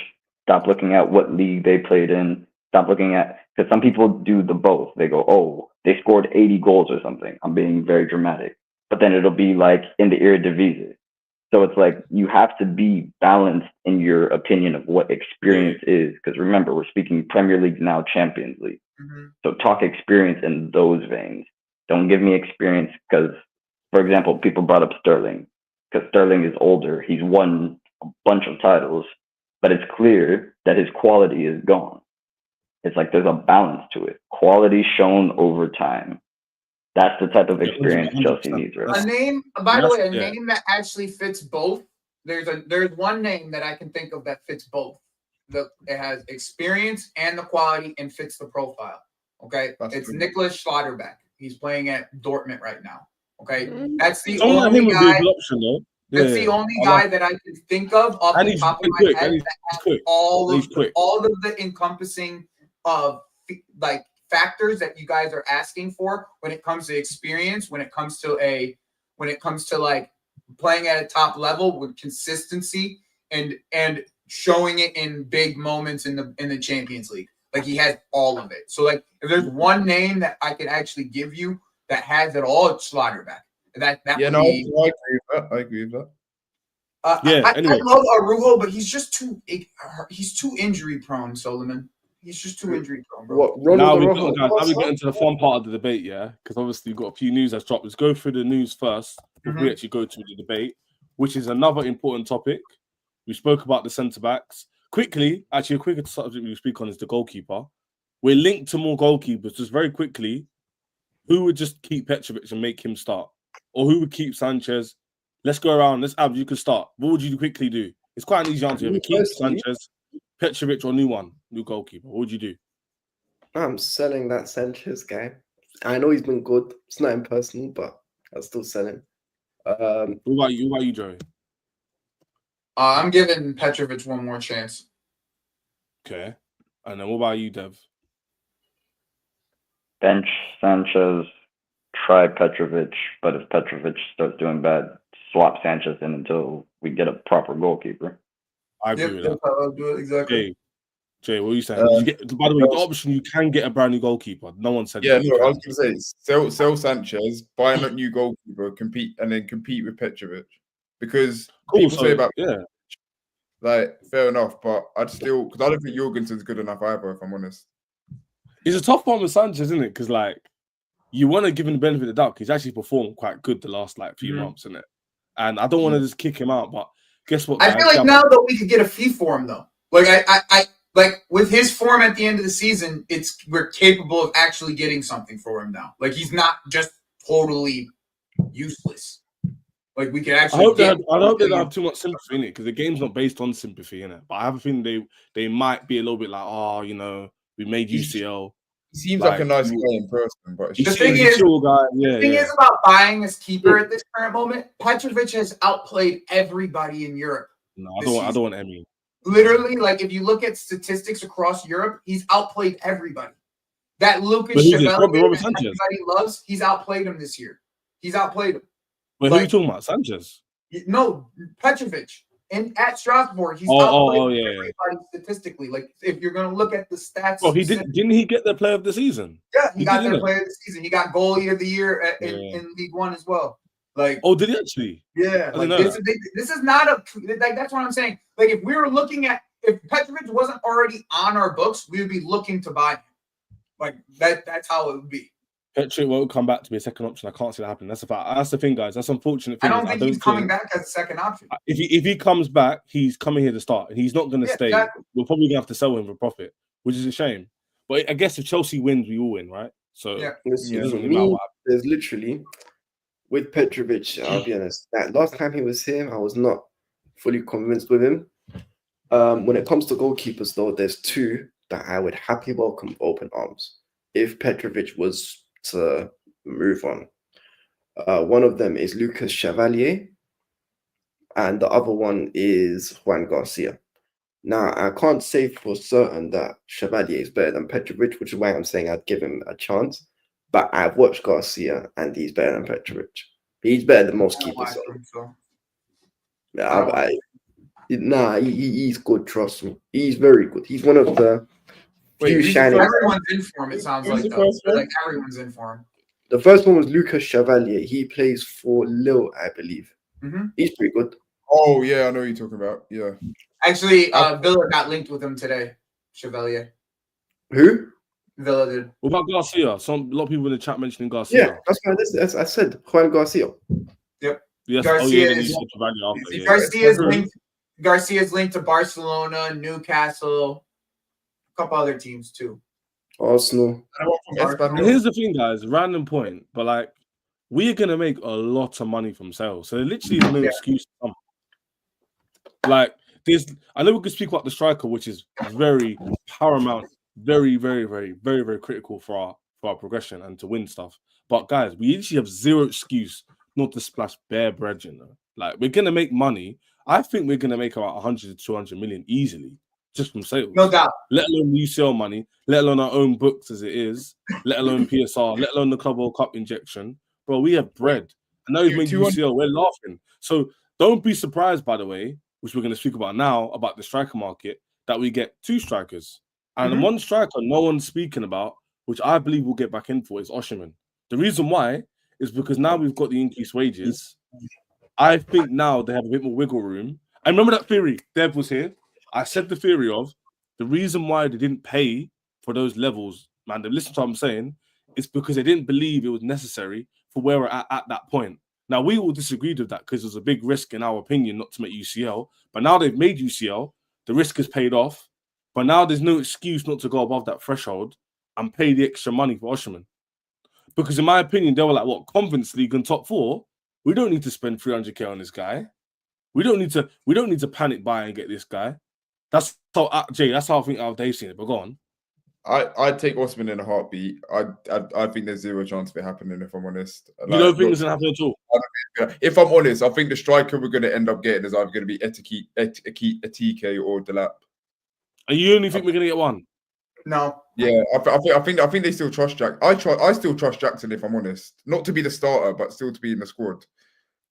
Stop looking at what league they played in. Stop looking at, because some people do the both. They go, oh, they scored 80 goals or something. I'm being very dramatic. But then it'll be like in the Eredivisie. So it's like you have to be balanced in your opinion of what experience is. Because remember, we're speaking Premier League now, Champions League. Mm-hmm. So talk experience in those veins. Don't give me experience because, for example, people brought up Sterling. Because Sterling is older. He's won a bunch of titles. But it's clear that his quality is gone. It's like there's a balance to it. Quality shown over time. That's the type of experience Chelsea needs. Right? A name, by the way, a name that actually fits both. There's one name that I can think of that fits both. It has experience and the quality and fits the profile. Okay, it's Nicholas Schlotterbeck. He's playing at Dortmund right now. Okay, that's the only guy. That's the only guy that I can think of off the top of my head that has all of the encompassing of like factors that you guys are asking for when it comes to experience, when it comes to like playing at a top level with consistency and showing it in big moments in the Champions League. Like he has all of it. So like if there's one name that I could actually give you that has it all, it's Schlotterbeck. I agree with that. I love Arujo, but he's too injury prone, Solomon. He's just too injury prone, bro. Now we get into the fun part of the debate, because obviously we've got a few news that's dropped. Let's go through the news first before we actually go to the debate, which is another important topic. We spoke about the centre backs. Quickly, actually, a quicker subject we speak on is the goalkeeper. We're linked to more goalkeepers. Just very quickly, who would just keep Petrovic and make him start? Or who would keep Sanchez? Let's go around. Let's Ab, you can start. What would you quickly do? It's quite an easy answer. Keep Sanchez, Petrovic, or new goalkeeper. What would you do? I'm selling that Sanchez guy. I know he's been good. It's not impersonal, but I'll still sell him. What about you, Joey? I'm giving Petrovic one more chance. Okay. And then what about you, Dev? Bench Sanchez, try Petrovic, but if Petrovic starts doing bad, swap Sanchez in until we get a proper goalkeeper. I agree with that. I'll do it exactly. Jay, what are you saying? By the way, the option you can get a brand new goalkeeper. No one said. Yeah, no, I was going to say sell Sanchez, buy a new goalkeeper, compete with Petrovic, because people say about like fair enough, but I'd still because I don't think Jorgensen's good enough either. If I'm honest, it's a tough one with Sanchez, isn't it? Because like you want to give him the benefit of the doubt. He's actually performed quite good the last few months, isn't it? And I don't want to just kick him out, but guess what? I feel like now though we could get a fee for him though. Like I like with his form at the end of the season, we're capable of actually getting something for him now. Like he's not just totally useless. Like we could actually. I hope they don't have too much sympathy in it because the game's not based on sympathy in it. But I have a feeling they might be a little bit like, we made UCL. He seems like a nice guy in person, but the thing is about buying this keeper at this current moment. Petrovic has outplayed everybody in Europe. No, I don't want Emmy. Literally, like if you look at statistics across Europe, he's outplayed everybody. That Lucas Chevalier that everybody loves, he's outplayed him this year. He's outplayed him. Wait, who are you talking about? Sanchez? No, Petrovic. And at Strasbourg, he's outplayed everybody statistically. Like if you're gonna look at the stats. Well, didn't he get the player of the season? Yeah, he got the player of the season. He got goalie of the year in League One as well. Like, did he actually? Yeah, like this is not that's what I'm saying. Like if we were looking at if Petrovic wasn't already on our books, we would be looking to buy him. Like that's how it would be. Petrovic won't come back to be a second option. I can't see that happen. That's the thing, guys. That's unfortunate. I don't think he's coming back as a second option. If he comes back, he's coming here to start, and he's not going to stay. Exactly. We're probably going to have to sell him for profit, which is a shame. But I guess if Chelsea wins, we all win, right? So there's literally with Petrovic. I'll be honest. That last time he was here, I was not fully convinced with him. When it comes to goalkeepers, though, there's two that I would happily welcome with open arms if Petrovic was to move on. One of them is Lucas Chevalier, and the other one is Juan Garcia. Now, I can't say for certain that Chevalier is better than Petrovic, which is why I'm saying I'd give him a chance. But I've watched Garcia, and he's better than Petrovic. He's better than most keepers. He's good. Trust me, he's very good. He's one of the few shining. Everyone's in form. It sounds like like everyone's in form. The first one was Lucas Chevalier. He plays for Lille, I believe. Mm-hmm. He's pretty good. Oh yeah, I know what you're talking about. Yeah. Actually, Villa got linked with him today. Chevalier. Who? Villa did. What about Garcia? A lot of people in the chat mentioning Garcia. Yeah, that's why I said Juan Garcia. Yep. Yes. Garcia's linked to Barcelona, Newcastle, a couple other teams too. Arsenal. And here's the thing, guys. Random point, but like we're gonna make a lot of money from sales, so there literally is no excuse to come. Like this, I know we could speak about the striker, which is very paramount, very, very, very, very, very critical for our progression and to win stuff. But guys, we literally have zero excuse not to splash bare bread. You know, like we're gonna make money. I think we're gonna make about 100 to 200 million easily just from sales. No doubt. Let alone UCL money, let alone our own books as it is, let alone PSR, let alone the Club World Cup injection. Bro, we have bread. I know you've made UCL, we're laughing. So don't be surprised, by the way, which we're going to speak about now, about the striker market, that we get two strikers. And one striker no one's speaking about, which I believe we'll get back in for, is Osimhen. The reason why is because now we've got the increased wages. I think now they have a bit more wiggle room. I remember that theory. Dev was here. I said the theory of the reason why they didn't pay for those levels, man. Listen to what I'm saying. It's because they didn't believe it was necessary for where we're at that point. Now, we all disagreed with that because there's a big risk, in our opinion, not to make UCL. But now they've made UCL. The risk is paid off. But now there's no excuse not to go above that threshold and pay the extra money for Osimhen. Because in my opinion, they were like, what, Conference League and top four? We don't need to spend 300k on this guy. We don't need to panic buy and get this guy. That's how Jay. That's how I think they've seen it. But go on. I'd take Osimhen in a heartbeat. I think there's zero chance of it happening, if I'm honest. You don't think it's gonna happen at all? If I'm honest, I think the striker we're gonna end up getting is either gonna be Etike or Delap. And you only think we're gonna get one? No. Yeah, I think they still trust Jack. I still trust Jackson, if I'm honest. Not to be the starter, but still to be in the squad.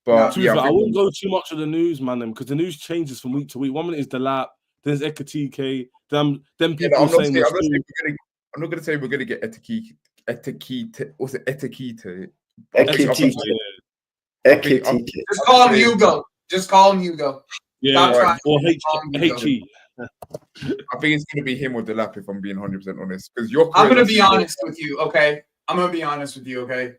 But yeah, I wouldn't go too much of the news, man, because the news changes from week to week. 1 minute is Delap, then there's Ekatike, then people I'm saying not gonna say we're gonna get Etikite. What's it? Etikite. Ekitike. Just call him Hugo. Just call him Hugo. Yeah, right. Or HE. I think it's gonna be him or Delap, if I'm being 100% honest. Because I'm gonna be honest with you, okay? Okay.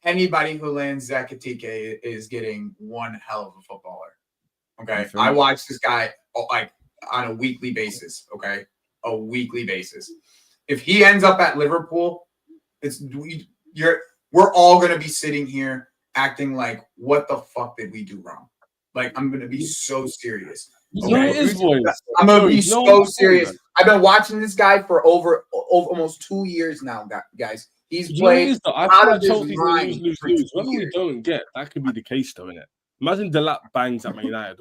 Anybody who lands Ekatike is getting one hell of a footballer. Okay, I watch this guy like on a weekly basis. Okay, a weekly basis. If he ends up at Liverpool, we're all gonna be sitting here acting like, what the fuck did we do wrong? Like, I'm gonna be so serious. Okay? I'm gonna be so serious. I've been watching this guy for over almost 2 years now, guys. He's played out of his mind. Whether we don't get, that could be the case, though, innit? Imagine Delap bangs at Man United,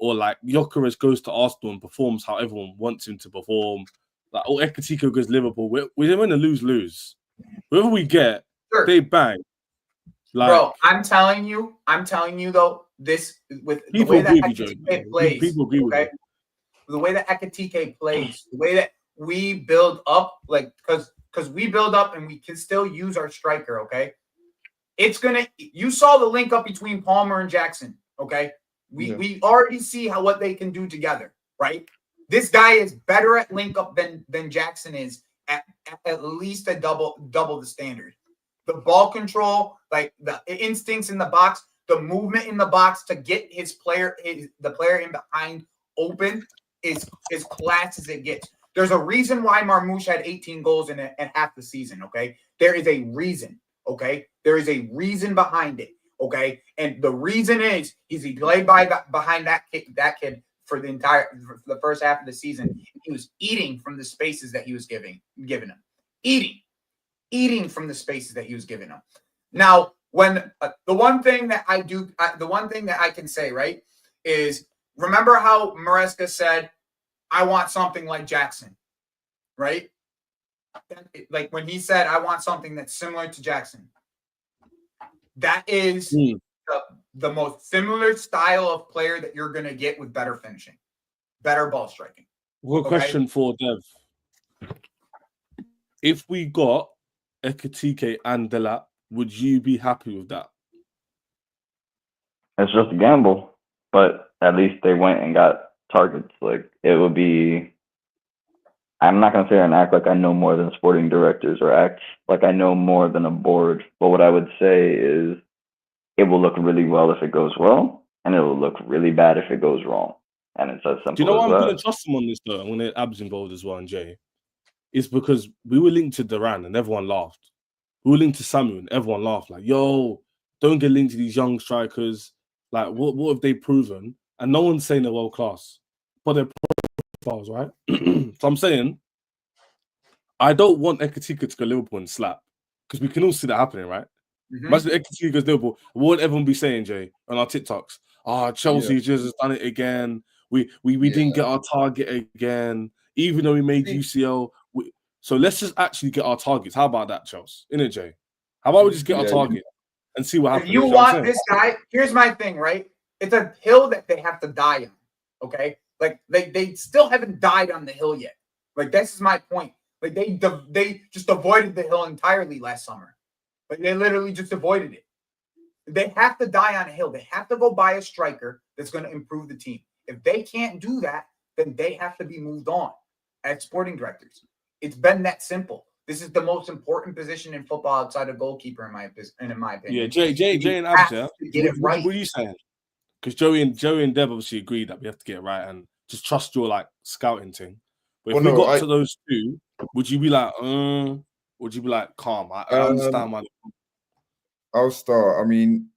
or like Gyökeres goes to Arsenal and performs how everyone wants him to perform. Like, or Ekatike goes to Liverpool. We're going to lose. Whoever we get, they bang. Like, bro, I'm telling you though, this with the way that Ekatike plays, okay? The way that Ekatike plays, the way that we build up, like because we build up and we can still use our striker, okay? You saw the link up between Palmer and Jackson, okay? We already see what they can do together, right? This guy is better at link up than Jackson is at least a double the standard. The ball control, like the instincts in the box, the movement in the box to get the player in behind open is as class as it gets. There's a reason why Marmoush had 18 goals in half the season, okay? There is a reason, okay? There is a reason behind it, okay? And the reason is he played behind that kid for the first half of the season. He was eating from the spaces that he was giving him. Eating from the spaces that he was giving him. Now, when the one thing that I can say, right, is remember how Maresca said, I want something like Jackson, right? Like when he said, I want something that's similar to Jackson. That is the most similar style of player that you're going to get with better finishing, better ball striking. Well, question for Dev. If we got Ekitike and Delap, would you be happy with that? It's just a gamble, but at least they went and got targets. Like, it would be, I'm not going to sit here and act like I know more than sporting directors or act like I know more than a board. But what I would say is it will look really well if it goes well, and it will look really bad if it goes wrong. And it's as simple as that. Do you know why I'm going to trust him on this, though? I'm going to Abs involved as well, and Jay. It's because we were linked to Duran and everyone laughed. We were linked to Samu and everyone laughed. Like, yo, don't get linked to these young strikers. Like, what have they proven? And no one's saying they're world class, but they're profiles, right? So I'm saying, I don't want Ekitike to go Liverpool and slap, because we can all see that happening, right? Imagine Ekitike goes Liverpool. What would everyone be saying, Jay, on our TikToks? Chelsea just has done it again. We didn't get our target again, even though we made UCL. So let's just actually get our targets. How about that, Chelsea? Innit, Jay? How about we just get our target and see what happens? If you want this guy, here's my thing, right? It's a hill that they have to die on, okay? Like, they still haven't died on the hill yet. Like, this is my point. Like, they just avoided the hill entirely last summer. Like, they literally just avoided it. They have to die on a hill. They have to go buy a striker that's going to improve the team. If they can't do that, then they have to be moved on as sporting directors. It's been that simple. This is the most important position in football outside of goalkeeper, in my opinion. Yeah, Jay and Abs, yeah. Get it right. What are you saying? Because Joey and Dev obviously agreed that we have to get it right and just trust your like scouting thing. But if we got to those two, would you be like, would you be like, calm? I understand why. I'll start. I mean,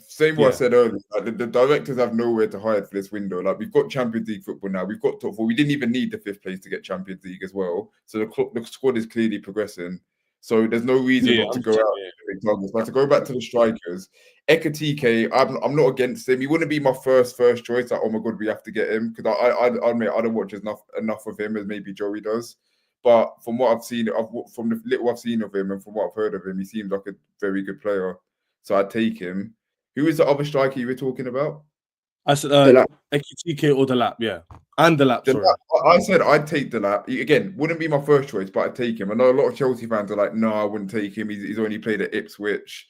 same what I said earlier. Like, the directors have nowhere to hide for this window. Like, we've got Champions League football now. We've got top four. We didn't even need the 5th place to get Champions League as well. So the squad is clearly progressing. So there's no reason not to go out with big targets. But to go back to the strikers, Ekitike, I'm not against him. He wouldn't be my first choice. Like, oh my god, we have to get him, because I admit I don't watch enough of him as maybe Joey does. But from what I've seen, from the little I've seen of him and from what I've heard of him, he seems like a very good player. So I'd take him. Who is the other striker you were talking about? I said Ekitike or Delap, yeah. And Delap, sorry. I said I'd take Delap. Again, wouldn't be my first choice, but I'd take him. I know a lot of Chelsea fans are like, no, I wouldn't take him. He's only played at Ipswich.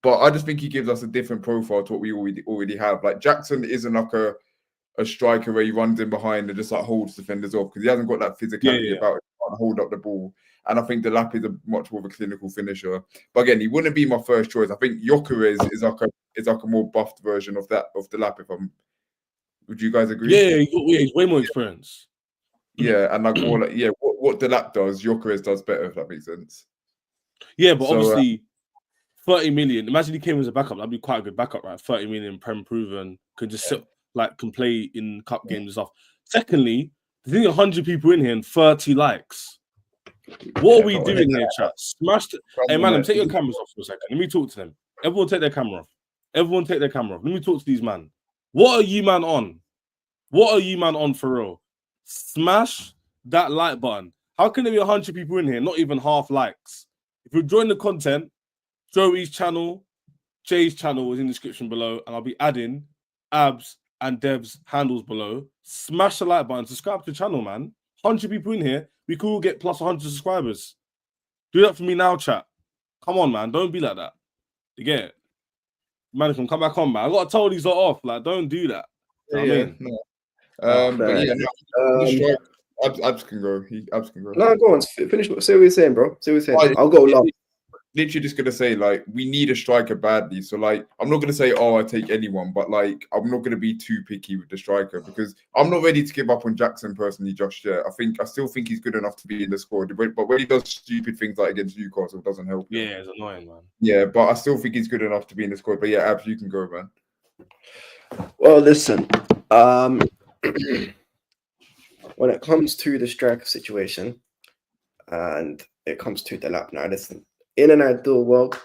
But I just think he gives us a different profile to what we already have. Like, Jackson isn't like a striker where he runs in behind and just like holds defenders off, because he hasn't got that physicality about him. He can't hold up the ball. And I think Delap is a much more of a clinical finisher. But again, he wouldn't be my first choice. I think Gyökeres is like a more buffed version of Delap. Would you guys agree? Yeah, he's way more experienced. Yeah, and like more like what Delap does, Gyökeres does better, if that makes sense. Yeah, but obviously 30 million. Imagine he came as a backup. That'd be quite a good backup, right? 30 million, Prem proven, can just sit, can play in cup games and stuff. Secondly, there's only 100 people in here and 30 likes. What are we doing here, chat? Smash it. Hey, man, take your cameras off for a second. Let me talk to them. Everyone take their camera off. Let me talk to these man. What are you man on? What are you man on for real? Smash that like button. How can there be 100 people in here, not even half likes? If you're enjoying the content, Joey's channel, Jay's channel is in the description below, and I'll be adding Abs and Dev's handles below. Smash the like button, subscribe to the channel, man. 100 people in here, we could all get plus 100 subscribers. Do that for me now, chat. Come on, man. Don't be like that. You get it? Man, come back on, man. I got to tell these lot off. Like, don't do that. You know what I mean? No. But yeah, no, Abs can go. Abs can go. No, go on. Finish. Say what you're saying, bro. Say what you're saying. I'll go last. Literally just gonna say, like, we need a striker badly. So, like, I'm not gonna say, oh, I take anyone, but like, I'm not gonna be too picky with the striker because I'm not ready to give up on Jackson personally just yet. I still think he's good enough to be in the squad, but when he does stupid things like against Newcastle, it doesn't help him. Yeah, it's annoying, man. Yeah, but I still think he's good enough to be in the squad. But yeah, Abs, you can go, man. Well, listen. When it comes to the striker situation, and it comes to the lap now, listen. In an ideal world,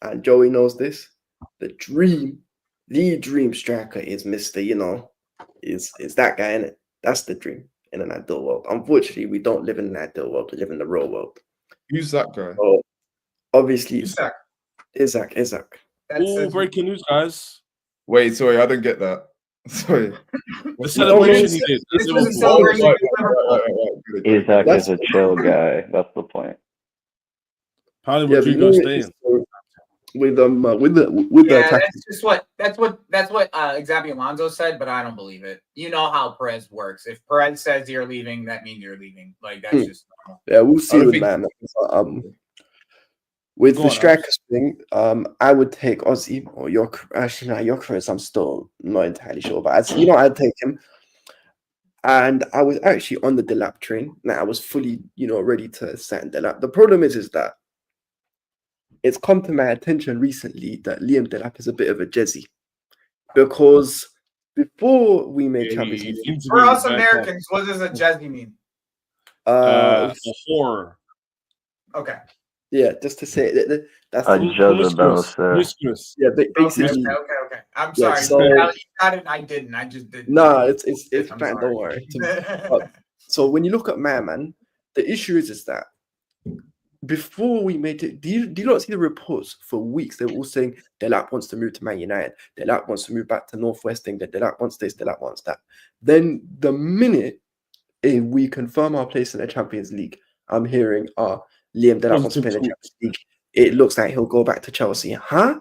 and Joey knows this, the dream striker is Mr. Is that guy, innit? That's the dream in an ideal world. Unfortunately, we don't live in an ideal world. We live in the real world. Who's that guy? So, obviously, Isaac. All breaking news, guys. Wait, sorry, I don't get that. Sorry. The celebration he did. This was a celebration. Isaac is a chill guy. That's the point. Apparently, Rodrigo's staying. With the that's what Xabi Alonso said, but I don't believe it. You know how Perez works. If Perez says you're leaving, that means you're leaving. Like that's just normal. Yeah, we'll see with man. With the strikers thing, I would take Ozzy or Jokeris. I'm still not entirely sure, but I'd take him. And I was actually on the Delap train. Now I was fully, ready to sign Delap. The problem is that it's come to my attention recently that Liam Delap is a bit of a jezzy, because before we made Champions League, for us Americans, what does a jezzy mean? Horror. Okay. Yeah, just to say that's promiscuous. Yeah, basically. Okay. I'm sorry. So, I didn't. I just didn't. No, it's fine. Don't worry. So when you look at man, the issue is that before we made it, do you not see the reports for weeks? They were all saying Delap wants to move to Man United. Delap wants to move back to Northwest England. Delap wants this. Delap wants that. Then the minute we confirm our place in the Champions League, I'm hearing, Liam Delap wants to play in the Champions League. It looks like he'll go back to Chelsea. Huh?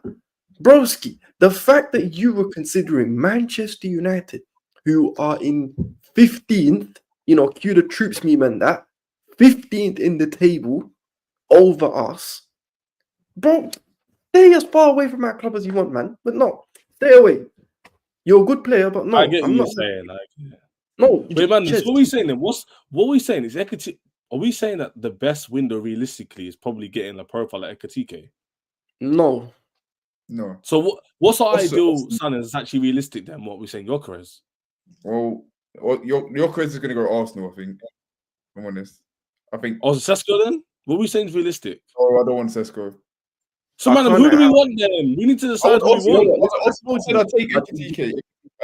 Broski, the fact that you were considering Manchester United, who are in 15th, cue the troops meme and that, 15th in the table over us. Bro, stay as far away from our club as you want, man. But no, stay away. You're a good player, but no. I get what you're saying. No. Wait, man, so what are we saying then? What are we saying? Are we saying that the best window realistically is probably getting a profile like Ekatike? No. So what's our ideal signing that's actually realistic then? What we're saying, Jokeris? Well, Jokeris is going to go to Arsenal, I think. If I'm honest. I think. Oh, Sesko then? What are we saying is realistic? Oh, I don't want Sesko. So, man, who do we want then? We need to decide who we want. Arsenal said I'd take Ekatike.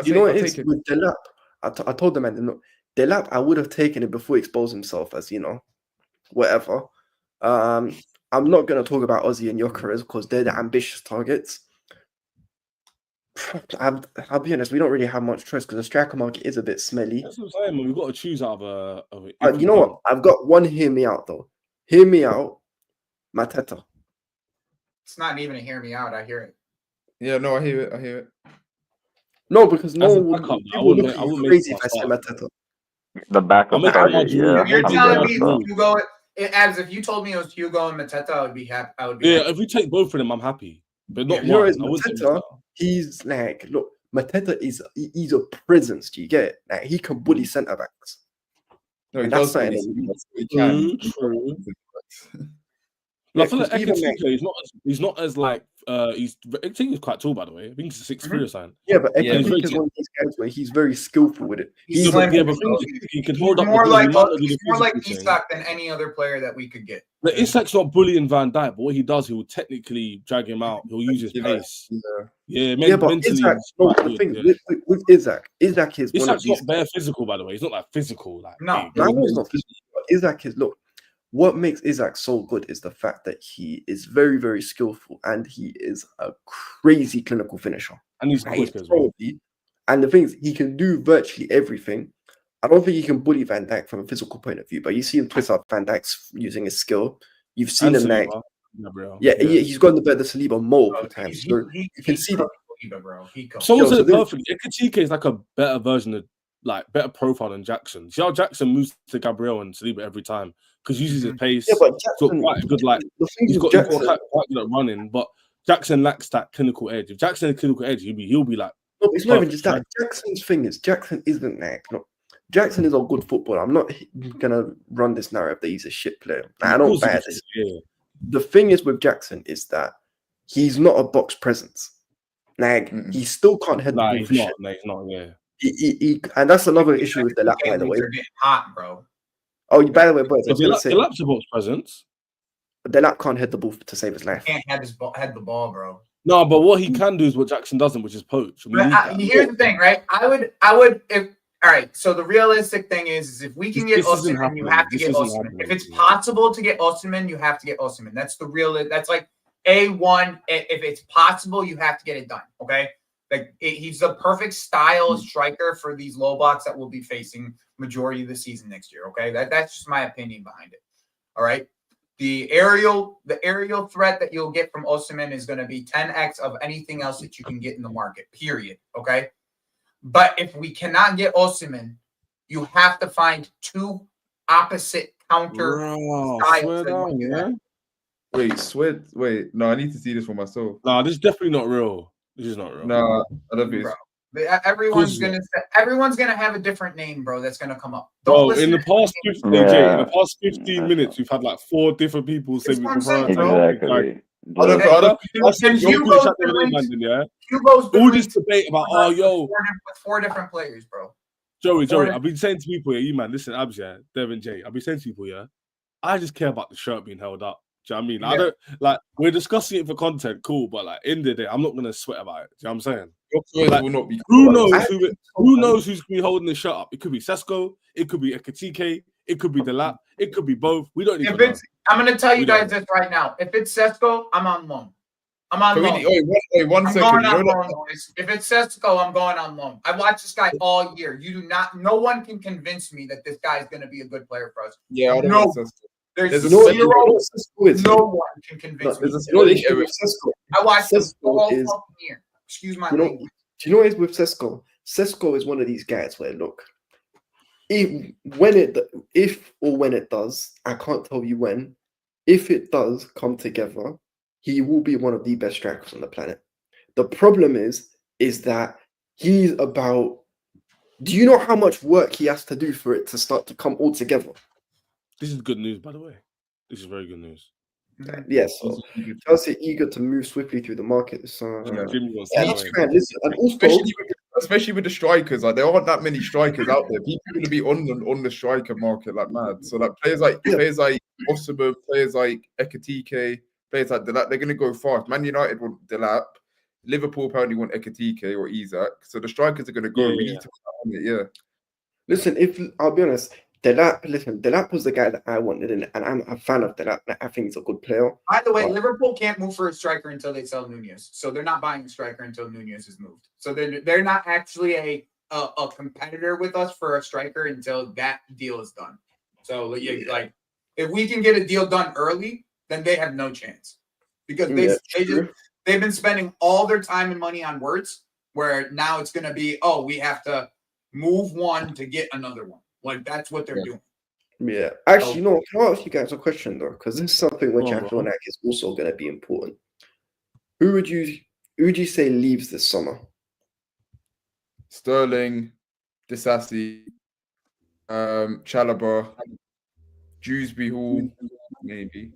You know what it is with Delap? I told the man, Delap, I would have taken it before he exposed himself as, whatever. I'm not going to talk about Ozzy and Jokeris because they're the ambitious targets. I'll be honest, we don't really have much choice because the striker market is a bit smelly. That's what I'm saying, man. We've got to choose out of it. You know what? I've got one hear me out, though. Hear me out, Mateta. It's not even a hear me out. I hear it. Yeah, no, I hear it. No, because I wouldn't crazy if I say Mateta. The backup target, yeah. If you're telling me Hugo, if you told me it was Hugo and Mateta, I would be happy. If we take both of them, I'm happy. But not one. Mateta, he's like, look, Mateta he's a presence. Do you get it? Like, he can bully centre backs. No, he does. He can. True. I feel like Ekatike, he's not as like Ekatike is quite tall, by the way. I think he's 6'3" or something. Yeah, but Ekatike is one of these guys where he's very skillful with it. He's he can hold up more like Isak than any other player that we could get. But Isak's not bullying Van Dijk, but what he does, he will technically drag him out. He'll use his pace. But Isak, with Isak is one of these. Isak's not bare physical, by the way. He's not like physical. No, he's not physical. Isak is, look. What makes Isaac so good is the fact that he is very, very skillful and he is a crazy clinical finisher. And he's quick as well. And the thing is, he can do virtually everything. I don't think he can bully Van Dijk from a physical point of view, but you see him twist out Van Dijk's using his skill. You've seen him like, he's gone to bed the Saliba multiple times. So you can see that. Someone said it perfectly. Ekatike is like a better version of like better profile than Jackson. See how Jackson moves to Gabriel and Saliba every time because he uses his pace. Yeah, but He's got quite a good like. He's got quite good at running, but Jackson lacks that clinical edge. If Jackson had clinical edge, he'll be like. No, it's not even just that. Jackson's thing is Jackson isn't like. No, Jackson is a good footballer. I'm not gonna run this narrative that he's a shit player. I don't buy this. Yeah. The thing is with Jackson is that he's not a box presence. Like he still can't head the ball. He's not. No, he's not. Yeah. He and that's another issue with the lap, by the way. They're getting hot, bro. Oh, by the way, boys, the lap's a box presence. The lap can't head the ball to save his life. Can't head the ball, bro. No, but what he can do is what Jackson doesn't, which is poach. Here's the thing, right? I would if all right. So the realistic thing is if we can get Osimhen, you have to get Osimhen. If it's possible to get Osimhen, you have to get Osimhen. That's the real. That's like A1. If it's possible, you have to get it done. Okay. Like he's the perfect style striker for these low blocks that we'll be facing majority of the season next year. Okay, that's just my opinion behind it. All right, the aerial threat that you'll get from Osimhen is going to be 10x of anything else that you can get in the market. Period. Okay, but if we cannot get Osimhen, you have to find two opposite counter styles. Wait, no, I need to see this for myself. No, this is definitely not real. This is not real. No, I don't think everyone's gonna have a different name, bro. That's gonna come up. In the past 15 minutes, we've had like 4 different people say we prefer. Exactly. All this debate about with 4 different players, bro. Joey, I've been saying to people, you man, listen, Abs, Devin J. I've been saying to people, I just care about the shirt being held up. Do you know what I mean? I don't like we're discussing it for content, cool, but like in the day, I'm not gonna sweat about it. Do you know what I'm saying? Like, will not be who knows who's gonna be holding the shirt up? It could be Sesko, it could be Ekatike, it could be Delap, it could be both. We don't even know. I'm gonna tell you guys this right now. If it's Sesko, I'm on loan. I'm on loan. Wait, one second. If it's Sesko, I'm going on loan. I watched this guy all year. No one can convince me that this guy is gonna be a good player for us. Yeah, I don't know Sesko. There's no one can convince me. I watched this all fucking year. Excuse my language. Do you know what is with Sesko? Sesko is one of these guys where look, if when it does, I can't tell you when. If it does come together, he will be one of the best strikers on the planet. The problem is that he's about. Do you know how much work he has to do for it to start to come all together? This is good news, by the way. This is very good news. Yes, Chelsea eager to move swiftly through the market. So, especially with the strikers, like there aren't that many strikers out there. People are going to be on the striker market like mad. So like players like Osimhen, players like Ekatike, players like Delap, they're going to go fast. Man United want Delap, Liverpool apparently want Ekatike or Isaac. So the strikers are going to go. We need to put on it. Listen, if I'll be honest. Delap was the guy that I wanted, and I'm a fan of Delap. I think he's a good player. By the way, Liverpool can't move for a striker until they sell Nunez, so they're not buying a striker until Nunez is moved. So they're not actually a competitor with us for a striker until that deal is done. So like if we can get a deal done early, then they have no chance because they've been spending all their time and money on words. Where now it's going to be we have to move one to get another one. Like that's what they're doing. Yeah. Actually, can I ask you guys a question though? Because this is something which I feel like is also going to be important. Who would you say leaves this summer? Sterling, Disasi, Chalobah, Dewsbury Hall, maybe.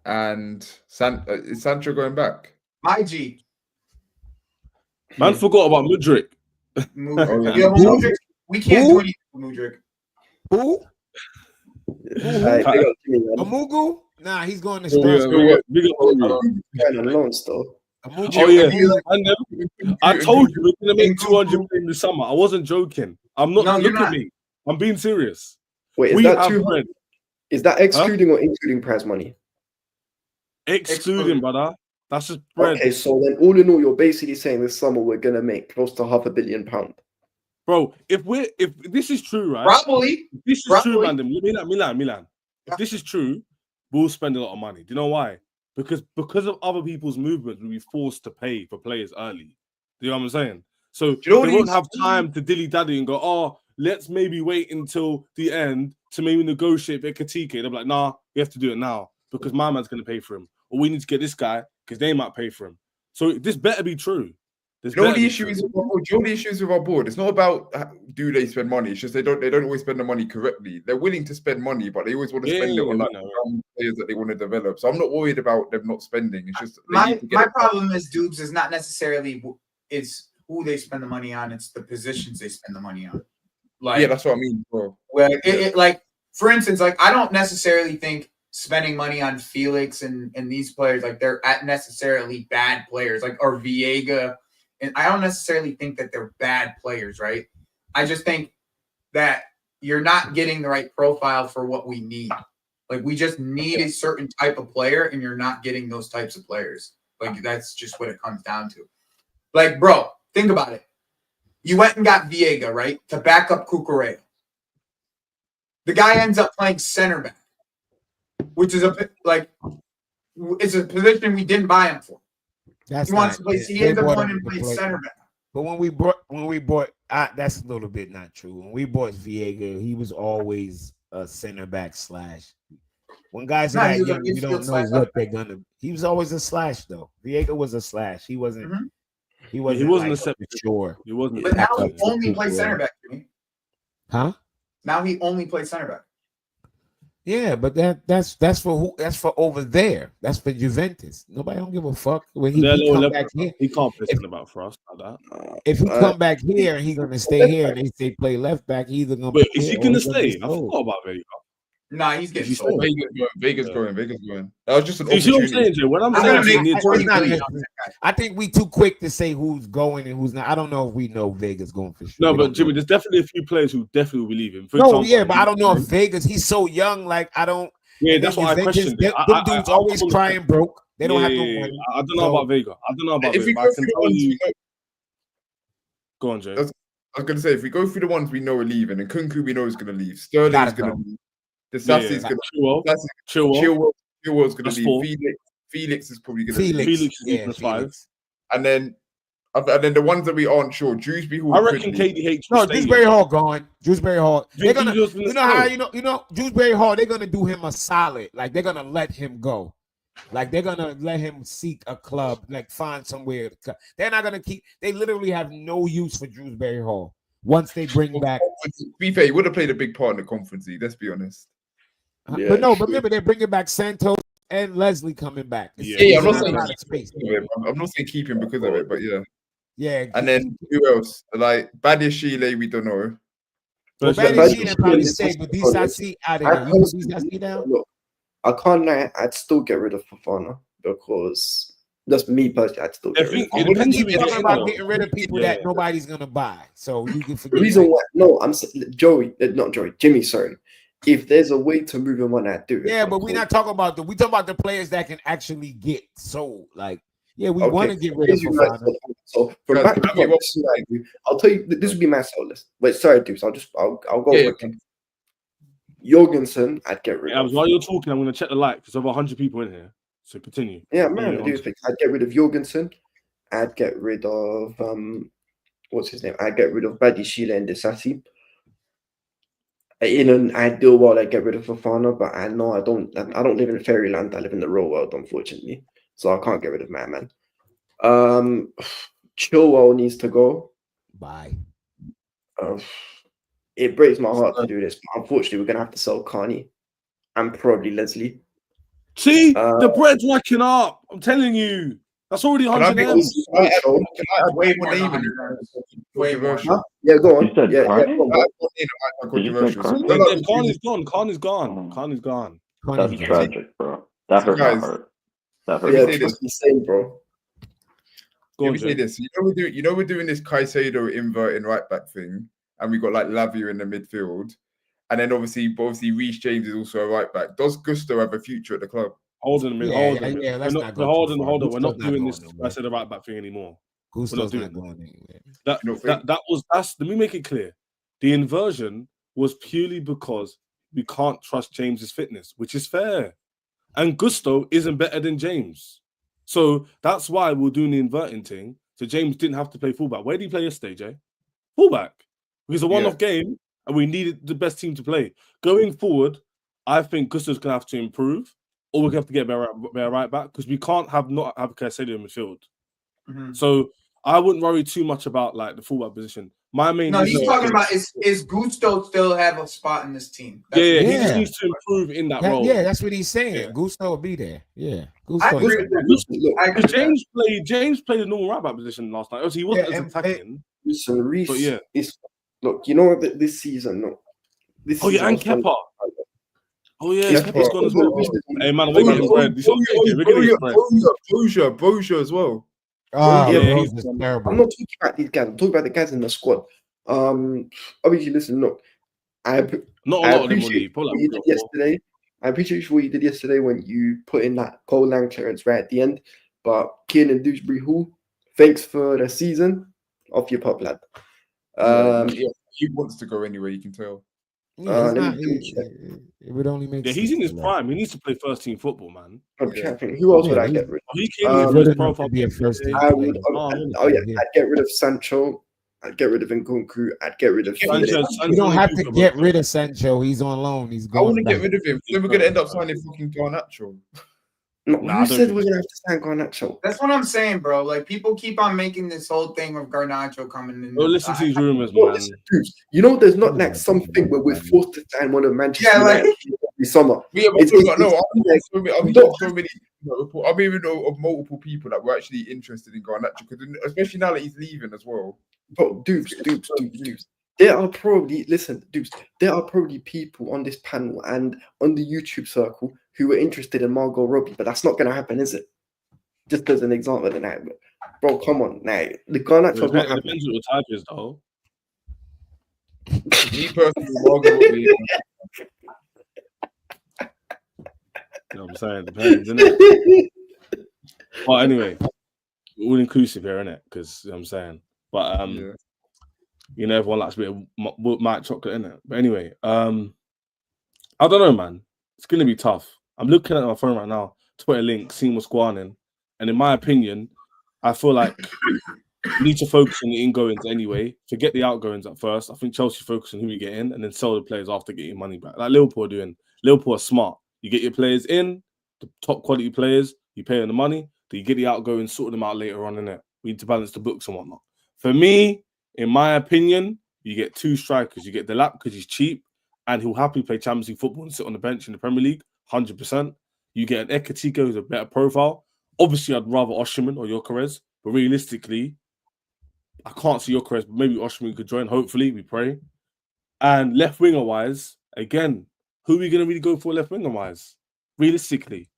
And is Sancho going back? My G. Man forgot about Mudryk. Mudryk. We can't do anything with Mudryk. Who? Amugu? Nah, he's going to Spurs. I told you we're gonna make 200 in the summer. I wasn't joking. I'm not. Look at me. I'm being serious. Wait, is that 200? Is that excluding or including prize money? Excluding, brother. That's just bread. Okay, so then all in all, you're basically saying this summer we're gonna make close to £500 million. Bro, if this is true, right? Probably. If this is true, man. Milan. If this is true, we'll spend a lot of money. Do you know why? Because of other people's movements, we'll be forced to pay for players early. Do you know what I'm saying? So they won't have time to dilly-dally and go, oh, let's maybe wait until the end to maybe negotiate with Katike. They'll be like, nah, we have to do it now because my man's going to pay for him. Or we need to get this guy because they might pay for him. So this better be true. You know the issue is with our board. It's not about do they spend money. It's just they don't always spend the money correctly. They're willing to spend money, but they always want to spend it on like players that they want to develop. So I'm not worried about them not spending. It's just my problem is Dubes is not necessarily it's who they spend the money on. It's the positions they spend the money on. Like, yeah, that's what I mean, bro. Well, like for instance, like I don't necessarily think spending money on Felix and these players like they're necessarily bad players, like or Viega. And I don't necessarily think that they're bad players, right? I just think that you're not getting the right profile for what we need. Like we just need a certain type of player, and you're not getting those types of players. Like that's just what it comes down to. Like, bro, think about it. You went and got Viega, right, to back up Cucurella. The guy ends up playing center back, which is it's a position we didn't buy him for. He wants to play. He ends up wanting to play center back. But when we bought, that's a little bit not true. When we bought Viega, he was always a center back slash. When guys are that young, you don't know what they're gonna. He was always a slash though. Viega was a slash. He wasn't. Mm-hmm. He wasn't like, a center. Sure. He wasn't. But now he only plays center back. Huh? Now he only plays center back. Yeah, but that's for who? That's for over there. That's for Juventus. Nobody don't give a fuck when he come back here. He can't play center back for us like that. If he come back here and he's gonna stay here, and they say play left back, he's either gonna. Wait, is he gonna stay? I forgot about Vega. Nah, he's getting sold. Vega's going. That was just an opportunity. You see what I'm saying, Jay? When I'm saying I think we too quick to say who's going and who's not. I don't know if we know Vega's going for sure. No, but Jimmy, there's definitely a few players who definitely will be leaving. For example, yeah, but I don't know if Vega's. He's so young. Like I don't. Yeah, that's what I questioned. Them dudes always crying broke. They don't have no money. I don't know about Vega. I don't know about Vega. I can tell you. Go on, Jay. I was going to say, if we go through the ones we know are leaving, and Kunku we know is going to leave, Sterling's going to leave. The Sassi's going to Chilwell's going to leave. Felix is probably going to leave. Felix is 5. And then the ones that we aren't sure, Dewsbury Hall. I reckon KDH. No, Dewsbury Hall gone. Dewsbury Hall. They're gonna, you know, Dewsbury Hall. They're gonna do him a solid. Like they're gonna let him go. Like they're gonna let him seek a club. Like find somewhere. They're not gonna keep. They literally have no use for Dewsbury Hall once they bring back. To be fair, he would have played a big part in the conference league. Let's be honest. Yeah, but remember they're bringing back Santos and Leslie coming back. I'm not saying keep him because of it, but yeah. Yeah. And then who else? Like Badiashile, we don't know. Well, Badiashile probably stay, but Disasi out of there. You put Disasi down? Look, I can't lie, I'd still get rid of Fofana because that's me personally. I'd still get rid of him. You're talking about getting rid of people that nobody's gonna buy. So you can forget. The reason why I'm Jimmy, sorry. If there's a way to move him on, I'd do it. Yeah, but we're not talking about we talking about the players that can actually get sold. Like, yeah, we want to get rid of Fofana. So from back I'll tell you this would be my sell list. Wait, sorry, dudes. I'll go with him. Jorgensen, I'd get rid of. While you're talking, I'm gonna check the light because there's over 100 people in here. So continue. Yeah, man, I'd get rid of Jorgensen. I'd get rid of what's his name? I'd get rid of Badiashile and Disasi. In an ideal world, I'd get rid of Fofana, but I know I don't live in fairyland. I live in the real world, unfortunately. So I can't get rid of my man. Chilwell needs to go. Bye. It breaks my heart to do this, but unfortunately, we're gonna have to sell Carney and probably Leslie. See, the bread's racking up. I'm telling you, that's already 100 M's. Can I add way more name in it? Yeah, go on. Yeah, Carney's gone. Carney's gone. That's tragic, bro. That hurt my heart. That hurt. Yeah, it's insane, bro. Let me say this. You know we're doing this Caicedo inverting right back thing, and we got like Lavia in the midfield, and then obviously Reece James is also a right back. Does Gusto have a future at the club? Hold on a minute. Hold on. We're not doing this. I said the right back thing anymore. Gusto's not going anywhere. Let me make it clear. The inversion was purely because we can't trust James's fitness, which is fair, and Gusto isn't better than James. So that's why we're doing the inverting thing, so James didn't have to play fullback. Where did he play yesterday, Jay? Fullback. Because a one-off game, and we needed the best team to play. Going forward, I think Gusto's going to have to improve, or we're going to have to get better right back, because we can't not have Caicedo in midfield. So I wouldn't worry too much about like the fullback position. My main he's talking about is Gusto still have a spot in this team? He just needs to improve in that role. Yeah, that's what he's saying. Yeah. Gusto will be there. Yeah, I agree. James played a normal right back position last night. He wasn't as attacking. Listen, Reece, look, you know that this season, and Kepa. Kepa's gone as well. Hey man, Boja as well. He's terrible. I'm not talking about these guys. I'm talking about the guys in the squad. Obviously, listen, look, I appreciate what you did yesterday. I appreciate what you did yesterday when you put in that goal line clearance right at the end. But Kieran Dewsbury Hall, thanks for the season. Off your pop, lad. He wants to go anywhere, you can tell. It would only make sense. He's in his prime. He needs to play first team football, man. Who else would I get rid of? Be a first team. I'd get rid of Sancho. I'd get rid of Nkunku. I'd get rid of Sancho. You don't have to get rid of Sancho. He's on loan. He's going. I want to get rid of him. Then we're going to end up signing fucking Garnacho. Who said we're gonna have to sign Garnacho? That's what I'm saying, bro. Like people keep on making this whole thing of Garnacho coming in. Listen to these rumors, man. You know, there's not like something where we're forced to sign one of Manchester United every summer. I'm hearing of multiple people that were actually interested in Garnacho, because especially now that he's leaving as well. But Dukes. There are probably there are probably people on this panel and on the YouTube circle who are interested in Margot Robbie, but that's not going to happen, is it? Just as an example of that, bro. Come on, now the Garnacho's not happening. Depends what the type is, though. Me personally, Margot Robbie. You know what I'm saying? Depends, isn't it? But anyway, all inclusive here, innit? Because you know what I'm saying. But you know, everyone likes a bit of white chocolate, innit? But anyway, I don't know, man. It's gonna be tough. I'm looking at my phone right now, Twitter link, seeing what's going on, and in my opinion, I feel like we need to focus on the ingoings anyway. Forget the outgoings at first. I think Chelsea focus on who we get in, and then sell the players after getting money back. Like Liverpool are doing. Liverpool are smart. You get your players in, the top quality players. You pay them the money. Then you get the outgoings, sort them out later on, innit? We need to balance the books and whatnot. For me, in my opinion, you get two strikers. You get Delap because he's cheap and he'll happily play Champions League football and sit on the bench in the Premier League, 100%. You get an Ekatiko who's a better profile. Obviously, I'd rather Osimhen or Gyökeres, but realistically, I can't see Gyökeres, but maybe Osimhen could join. Hopefully, we pray. And left winger wise, again, who are we going to really go for left winger wise? Realistically,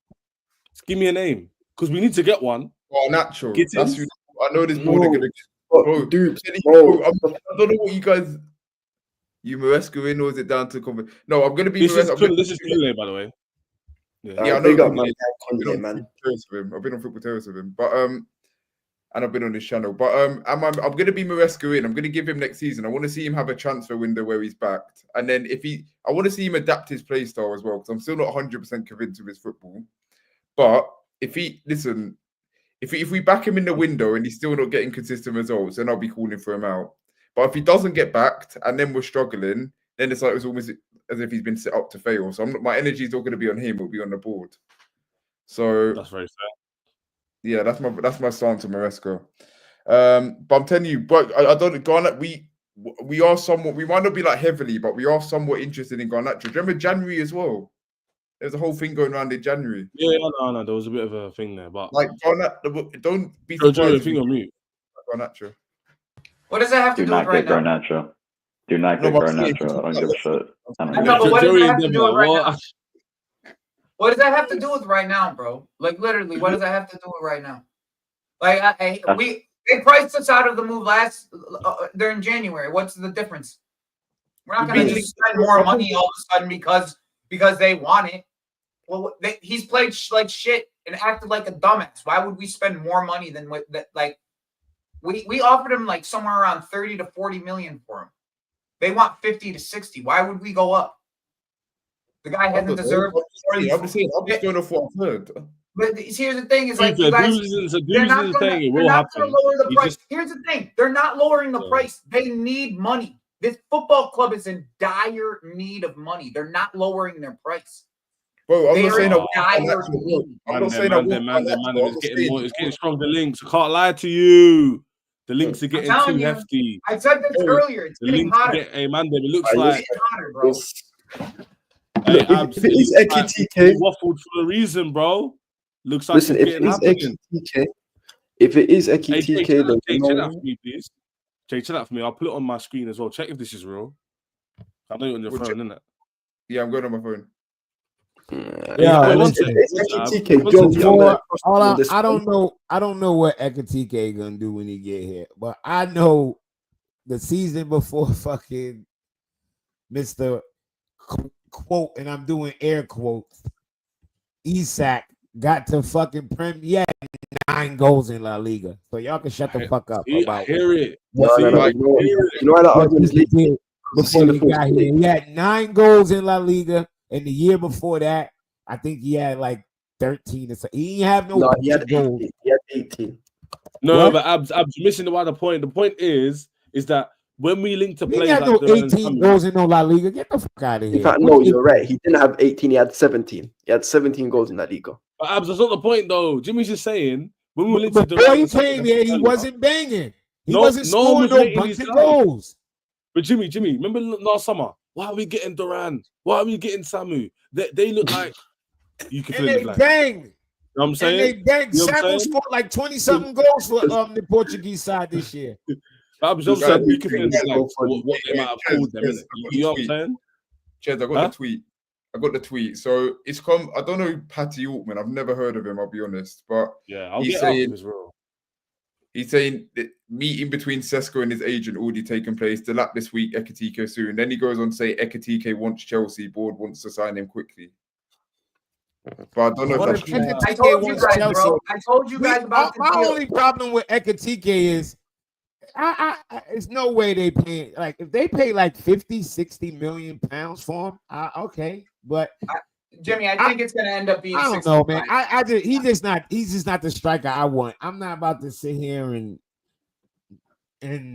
just give me a name because we need to get one. Oh, natural. That's who, I know there's more they're going to get. I don't know what you guys. You Maresca in, or is it down to convert? No, I'm going to be. This is Kule, by the way. Yeah, I know. I've been on Football Terrace with him, but and I've been on his channel. But I'm going to be Maresca in. I'm going to give him next season. I want to see him have a transfer window where he's backed, and then I want to see him adapt his play style as well, because I'm still not 100% convinced of his football. But if we back him in the window and he's still not getting consistent results, then I'll be calling for him out. But if he doesn't get backed and then we're struggling, then it's like it's almost as if he's been set up to fail. So my energy is not going to be on him; it'll be on the board. So that's very fair. Yeah, that's my stance on Maresca. But I'm telling you, but I don't Garnacho. We are somewhat. We might not be like heavily, but we are somewhat interested in Garnacho. Do you remember January as well? There's a whole thing going around in January. Yeah, no, there was a bit of a thing there, but like Garnacho, don't be surprised. Garnacho. What does that have to do with right now? Do not get Garnacho. I don't give a shit. But what does that have to do with right now? What does that have to do with right now, bro? Like literally, what does that have to do with right now? Like they priced us out of the move during January. What's the difference? We're not going to just spend more money all of a sudden because they want it. Well, he's played like shit and acted like a dumbass. Why would we spend more money than what that? Like we offered him like somewhere around 30 to 40 million for him. They want 50 to 60. Why would we go up? The guy hasn't deserved. I'm just going off what I've heard. But here's the thing: is To like be you fair, guys, they're not gonna lower the You price. just- Here's the thing: they're not lowering the So- price. They need money. This football club is in dire need of money. They're not lowering their price. Bro, I'm They not are saying in I dire need. I'm not saying I want It's getting strong. The links. I can't lie to you. The links are getting too telling you, hefty. I said this earlier. It's The getting links are hotter. getting, hey man, it looks It's like getting hotter, bro. hey, Look, if it is EKTK, waffled for a reason, bro. Looks like listen, it's if it getting is happening. EKTK, if it is Hey, EKTK, Jay, then check no. that for me, please. Jay, check that for me. I'll put it on my screen as well. Check if this is real. I know you're on your phone, isn't it? Yeah, I'm going on my phone. Yeah, I don't know what Ekatike gonna do when he get here, but I know the season before fucking Mr. Quote, and I'm doing air quotes, Isak got to fucking Premier 9 goals in La Liga. So y'all can shut the fuck up about hear it. No. You know why that argument is before he got here. He had 9 goals in La Liga, and the year before that, I think he had like 13 or so. He didn't have no he had 18. goals. He had 18. No, what? But Abs, you're missing the wider point. The point is that when we link to He players had like no 18 goals in no La Liga. Get the fuck out of here. In fact, no, you're right. He didn't have 18. He had 17. He had 17 goals in that Liga. But Abs, that's not the point, though. Jimmy's just saying when we were linked to before he came here, he wasn't banging. He wasn't scoring no bunch of goals. But Jimmy, remember last summer? Why are we getting Duran? Why are we getting Samu? They look like you can fill in the blank. You know what I'm saying? And they banged. Samu scored like 20-something goals for the Portuguese side this year. I'm just saying you can fill in the blank what they might have called them, innit? You know what I'm saying? Chez, I got the tweet. So it's come. I don't know Patty Altman. I've never heard of him. I'll be honest, but yeah, I'll get saying as well. He's saying that meeting between Sesko and his agent already taken place. The lap this week, Ekatike soon. Then he goes on to say Ekatike wants Chelsea. Board wants to sign him quickly. But I don't know if that's true. I told you guys, bro. I told you guys about my only problem with Ekatike is it's no way they pay, like, if they pay like 50-60 million pounds for him, okay, but Jimmy, I think it's gonna end up being. I don't know, man. He's just not the striker I want. I'm not about to sit here and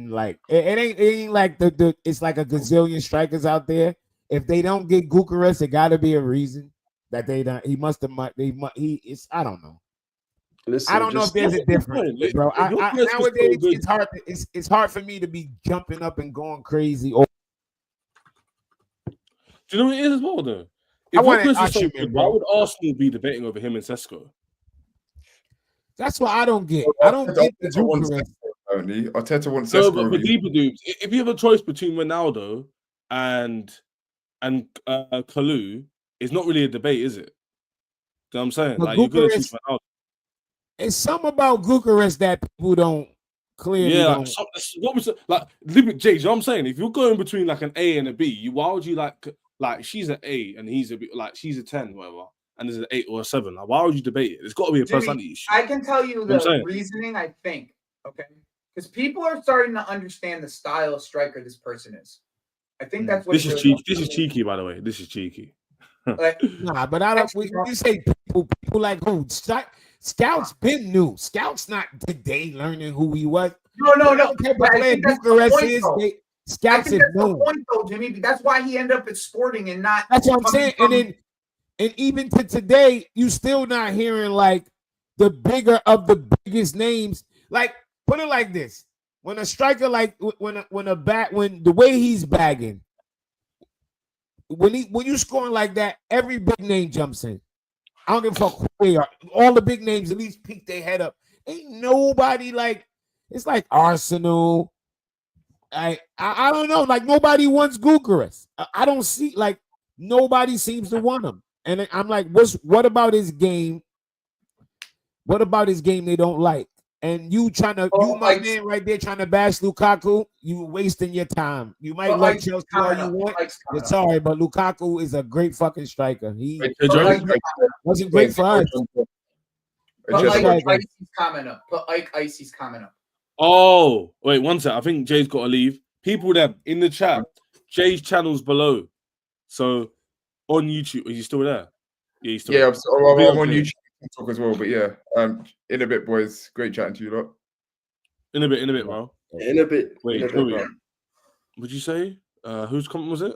like it ain't like the it's like a gazillion strikers out there. If they don't get Bucharest, it got to be a reason that they don't. He must have. It's. I don't know. Listen, I don't know if there's a difference, bro. Nowadays it's hard. It's hard for me to be jumping up and going crazy. Do you know what it is as well, though? If why would Arsenal be debating over him and Sesko? That's what I don't get. I don't get the Bucharest. Only Arteta wants Sesko. No, but people do. If you have a choice between Ronaldo and Kalou, it's not really a debate, is it? You know what I'm saying? But like you're gonna choose Ronaldo. It's something about Bucharest that people don't clearly. Yeah, what was it? Like Jay, you know what I'm saying? If you're going between like an A and a B, why would you like she's an A and he's a B, like she's a 10, whatever, and there's an 8 or a 7? Like, why would you debate it? It's got to be a personality issue. I can tell you the reasoning, I think, okay? Because people are starting to understand the style of striker this person is. I think that's what this is cheeky. This is cheeky, by the way. This is cheeky. Like, nah, but I don't. When you say people like who? Scouts been new. Scouts not today learning who he was. No. Scouts is known. Point though, Jimmy. That's why he ended up at Sporting and not. That's what I'm saying. And even to today, you still not hearing like the bigger of the biggest names. Like, put it like this: when a striker, like when the way he's bagging, when you scoring like that, every big name jumps in. I don't give a fuck who they are. All the big names at least peek their head up. Ain't nobody like, it's like Arsenal. I don't know. Like, nobody wants Bucharest. I don't see, like, nobody seems to want him. And I'm like, what about his game? What about his game they don't like? And you my man right there trying to bash Lukaku, you wasting your time. You might like Chelsea all you want. Sorry, but Lukaku is a great fucking striker. He wasn't great for us. Put Ike Icy's comment up. Oh, wait, one sec. I think Jay's got to leave. People there in the chat, Jay's channel's below. So on YouTube, are you still there? Yeah, he's still there. I'm on YouTube. talk as well. But yeah, in a bit, boys. Great chatting to you lot. In a bit, bro. In a bit. Wait, in a bit, bro. Would you say? Whose comment was it?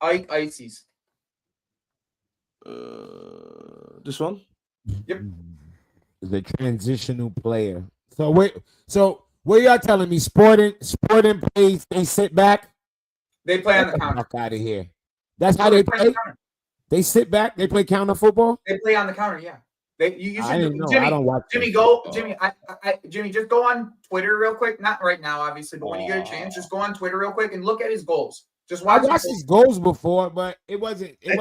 Ices. This one? Yep. The transitional player. So wait, so what y'all telling me? Sporting plays, they sit back? They play on the counter. Fuck out of here. That's how they play? They sit back, they play counter football? They play on the counter, yeah. You should, I didn't know. Jimmy, I don't watch Jimmy, Jimmy, just go on Twitter real quick. Not right now, obviously, but when you get a chance, just go on Twitter real quick and look at his goals. Just watch. I watched his goals before, but it wasn't that.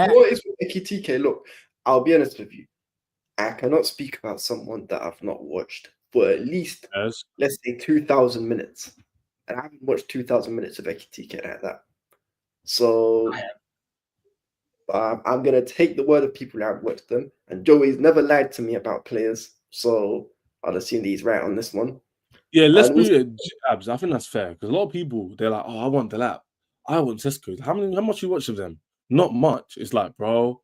What is Ekitike? Look, I'll be honest with you. I cannot speak about someone that I've not watched for at least, let's say, 2,000 minutes. And I haven't watched 2,000 minutes of Ekitike like that. So I'm going to take the word of people that have watched them. And Joey's never lied to me about players. So I'll assume he's right on this one. Yeah, let's be Abs. I think that's fair. Because a lot of people, they're like, oh, I want Delap. I want Sesko. How much you watch of them? Not much. It's like, bro,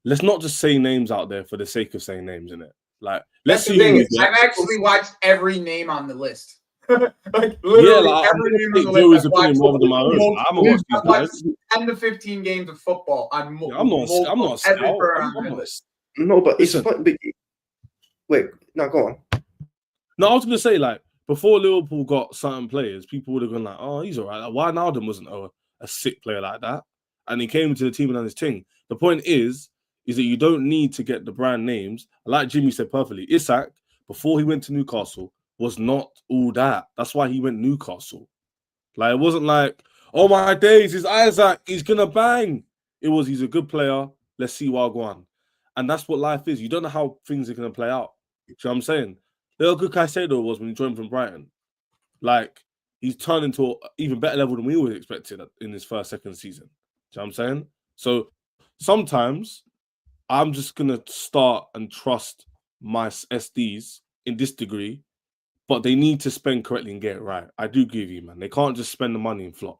let's not just say names out there for the sake of saying names, innit? Like, let's see. I've actually watched every name on the list. Like literally every name on the list. I'm gonna watch 10 to 15 games of football on I'm not No, but it's fun. Wait, no, go on. No, I was gonna say, like, before Liverpool got certain players, people would have gone like, oh, he's all right. Like, why Wijnaldum wasn't a sick player like that? And he came into the team and done his thing. The point is that you don't need to get the brand names. Like Jimmy said perfectly, Isak, before he went to Newcastle, was not all that. That's why he went Newcastle. Like, it wasn't like, oh my days, it's Isaac, he's gonna bang. It was, he's a good player. Let's see what I go on. And that's what life is. You don't know how things are gonna play out. Do you know what I'm saying? Look how good Caicedo was when he joined from Brighton. Like, he's turned into an even better level than we always expected in his second season. Do you know what I'm saying? So sometimes I'm just gonna start and trust my SDs in this degree, but they need to spend correctly and get it right. I do give you, man. They can't just spend the money and flop.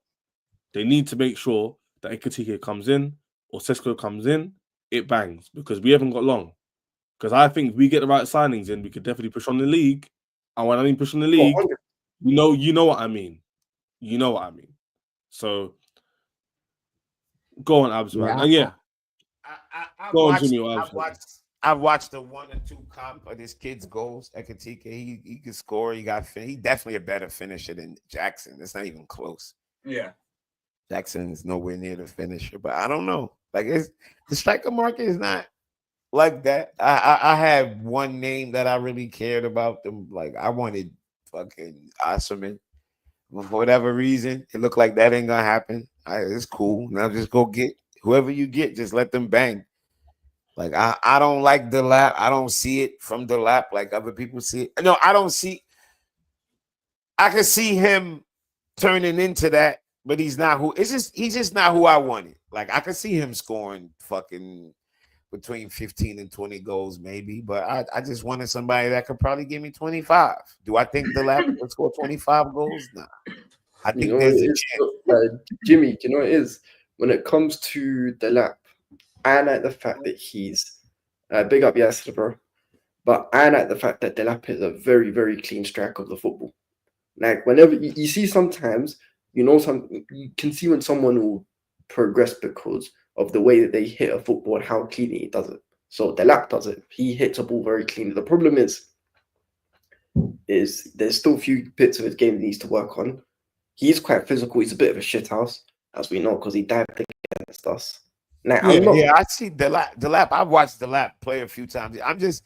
They need to make sure that Ekitike comes in or Sesko comes in, it bangs, because we haven't got long. Because I think if we get the right signings in, we could definitely push on the league. And when I mean push on the league, you know what I mean. You know what I mean. So go on, Abs, man. And yeah. I've watched the 1 or 2 comp of this kid's goals. Ekitike, he can score. He definitely a better finisher than Jackson. It's not even close. Yeah, Jackson is nowhere near the finisher, but I don't know. Like, the striker market is not like that. I had one name that I really cared about them. Like, I wanted fucking Osserman. For whatever reason, it looked like that ain't gonna happen. It's cool. Now just go get whoever you get. Just let them bang. Like, I don't like the lap. I don't see it from the lap like other people see it. No, I don't see. I can see him turning into that, but he's not who. He's just not who I wanted. Like, I could see him scoring fucking between 15 and 20 goals, maybe. But I just wanted somebody that could probably give me 25. Do I think the lap will score 25 goals? Nah. I think there's a chance. Jimmy, do you know what it is? When it comes to the lap, I like the fact that he's big up Yasser, bro. But I like the fact that Delap is a very, very clean striker of the football. Like, whenever you see sometimes, you can see when someone will progress because of the way that they hit a football and how cleanly he does it. So Delap does it. He hits a ball very cleanly. The problem is there's still a few bits of his game he needs to work on. He's quite physical. He's a bit of a shithouse, as we know, because he dived against us. Now, I see Delap. I've watched Delap play a few times. I'm just,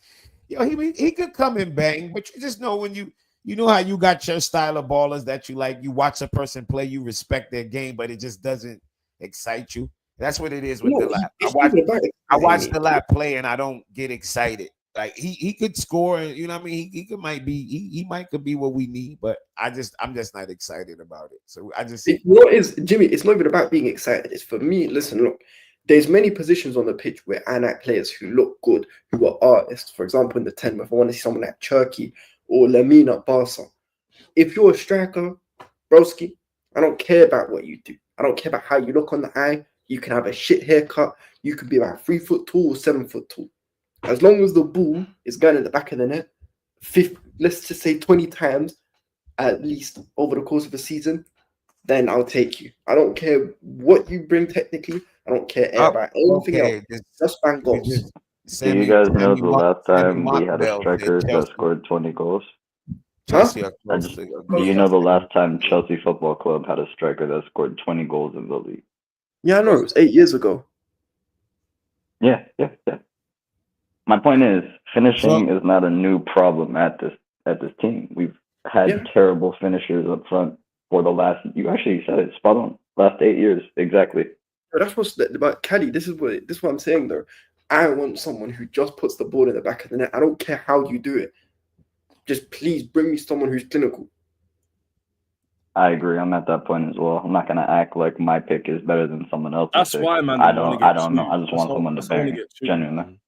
he could come and bang, but you just know when you know how you got your style of ballers that you like. You watch a person play, you respect their game, but it just doesn't excite you. That's what it is with Delap. I watch Delap play and I don't get excited. Like, he could score, you know what I mean? He could be what we need, but I'm just not excited about it. So I just Jimmy, it's not even about being excited. It's for me, listen, look. There's many positions on the pitch where I like players who look good, who are artists. For example, in the 10, if I want to see someone like Cherky or Lamine at Barca. If you're a striker, broski, I don't care about what you do. I don't care about how you look on the eye. You can have a shit haircut. You can be about 3 foot tall or 7 foot tall. As long as the ball is going in the back of the net, let's just say 20 times at least over the course of a season, then I'll take you. I don't care what you bring technically. I don't care about anything else. Just bang goals. Do you guys know the last time we had a striker that scored 20 goals? Huh? Do you know the last time Chelsea Football Club had a striker that scored 20 goals in the league? Yeah, I know. It was 8 years ago. Yeah. My point is, finishing is not a new problem at this team. We've had terrible finishers up front for the last. You actually said it spot on. Last 8 years, exactly. But that's what's about Caddy. This is what I'm saying though. I want someone who just puts the ball in the back of the net. I don't care how you do it. Just please bring me someone who's clinical. I agree. I'm at that point as well. I'm not gonna act like my pick is better than someone else's. That's why, man. I don't know. I just want someone to bang. Genuinely.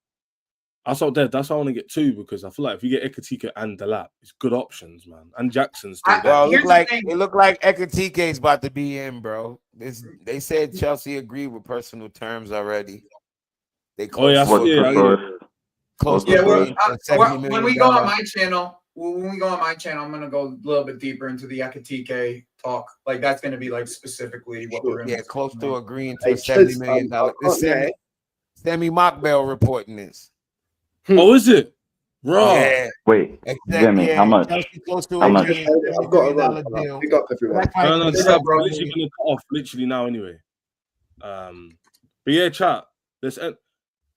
That's why I want to get 2 because I feel like if you get Ekatike and Delap, it's good options, man. And Jackson's still there. Well, it looked like Ekatike is about to be in, bro. They said Chelsea agreed with personal terms already. They close. When we go on my channel, I'm gonna go a little bit deeper into the Ekatike talk. Like that's gonna be like specifically what we're gonna close to agreeing to a $70 million. Sammy Mockbell reporting this. Oh, is it? Bro. Yeah. Wait, Jimmy, how much? How much? I've got a run. Big up everyone. No, stop. We're literally going to cut off literally now anyway. But yeah, chat.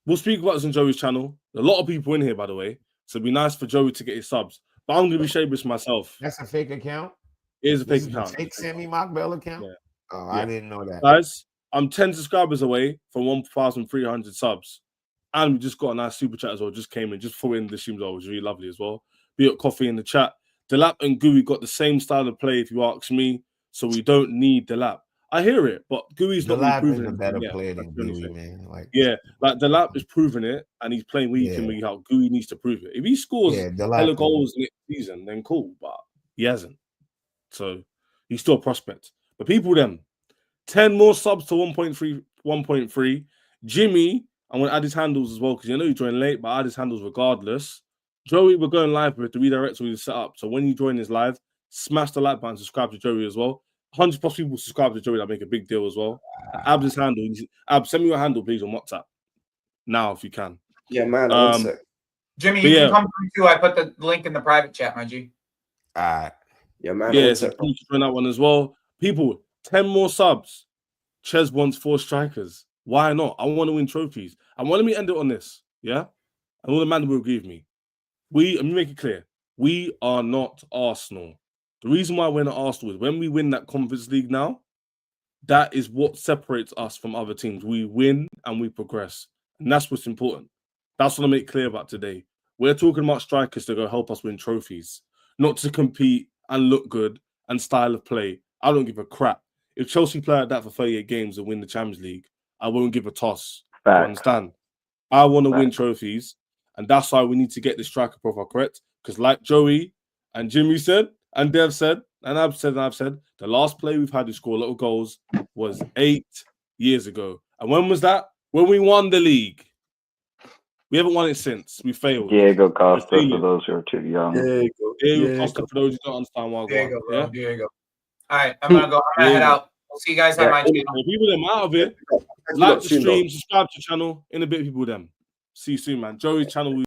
We'll speak about this on Joey's channel. A lot of people in here, by the way. So it'd be nice for Joey to get his subs. But I'm going to be Shabish myself. That's a fake account? It is a fake account. Fake Sammy Mockbell account? Yeah. Oh, I didn't know that. Guys, I'm 10 subscribers away from 1,300 subs. And we just got a nice super chat as well. Just came in, just threw in the streams. It was really lovely as well. Be at coffee in the chat. Delap and Gooey got the same style of play, if you ask me. So we don't need Delap. I hear it, but Gooey's not really proving it. Delap is a better player than Gooey, man. Like Delap is proving it, and he's playing week in week out. Gooey needs to prove it. If he scores hella goals next season, then cool. But he hasn't. So he's still a prospect. But people, 10 more subs to 1.3. Jimmy, I'm going to add his handles as well because you know you joined late, but add his handles regardless. Joey, we're going live with the redirects we set up. So when you join this live, smash the like button, subscribe to Joey as well. 100+ people subscribe to Joey. That make a big deal as well. Ab's his handle. Ab, send me your handle, please, on WhatsApp now if you can. Yeah, man. Jimmy, you can come through too. I put the link in the private chat, my G. All right. Yeah, man. Yeah, so you can join that one as well. People, 10 more subs. Ches wants 4 strikers. Why not? I want to win trophies. And let me end it on this. Yeah? And all the man will agree with me. Let me make it clear. We are not Arsenal. The reason why we're not Arsenal is when we win that Conference League now, that is what separates us from other teams. We win and we progress. And that's what's important. That's what I make clear about today. We're talking about strikers to go help us win trophies, not to compete and look good and style of play. I don't give a crap. If Chelsea play like that for 38 games and win the Champions League, I won't give a toss. You understand? I want to win trophies, and that's why we need to get the striker profile correct. Because like Joey and Jimmy said, and Dev said, and I've said, the last play we've had to score a lot of goals was 8 years ago. And when was that? When we won the league. We haven't won it since. We failed. Diego Costa, for those who are too young. Diego Costa, for those who don't understand why. Diego. All right, I'm going to go. I'm going to head out. We'll see you guys on my channel. People them out of here. Like the stream, subscribe to the channel. In a bit, people them. See you soon, man. Joey's channel.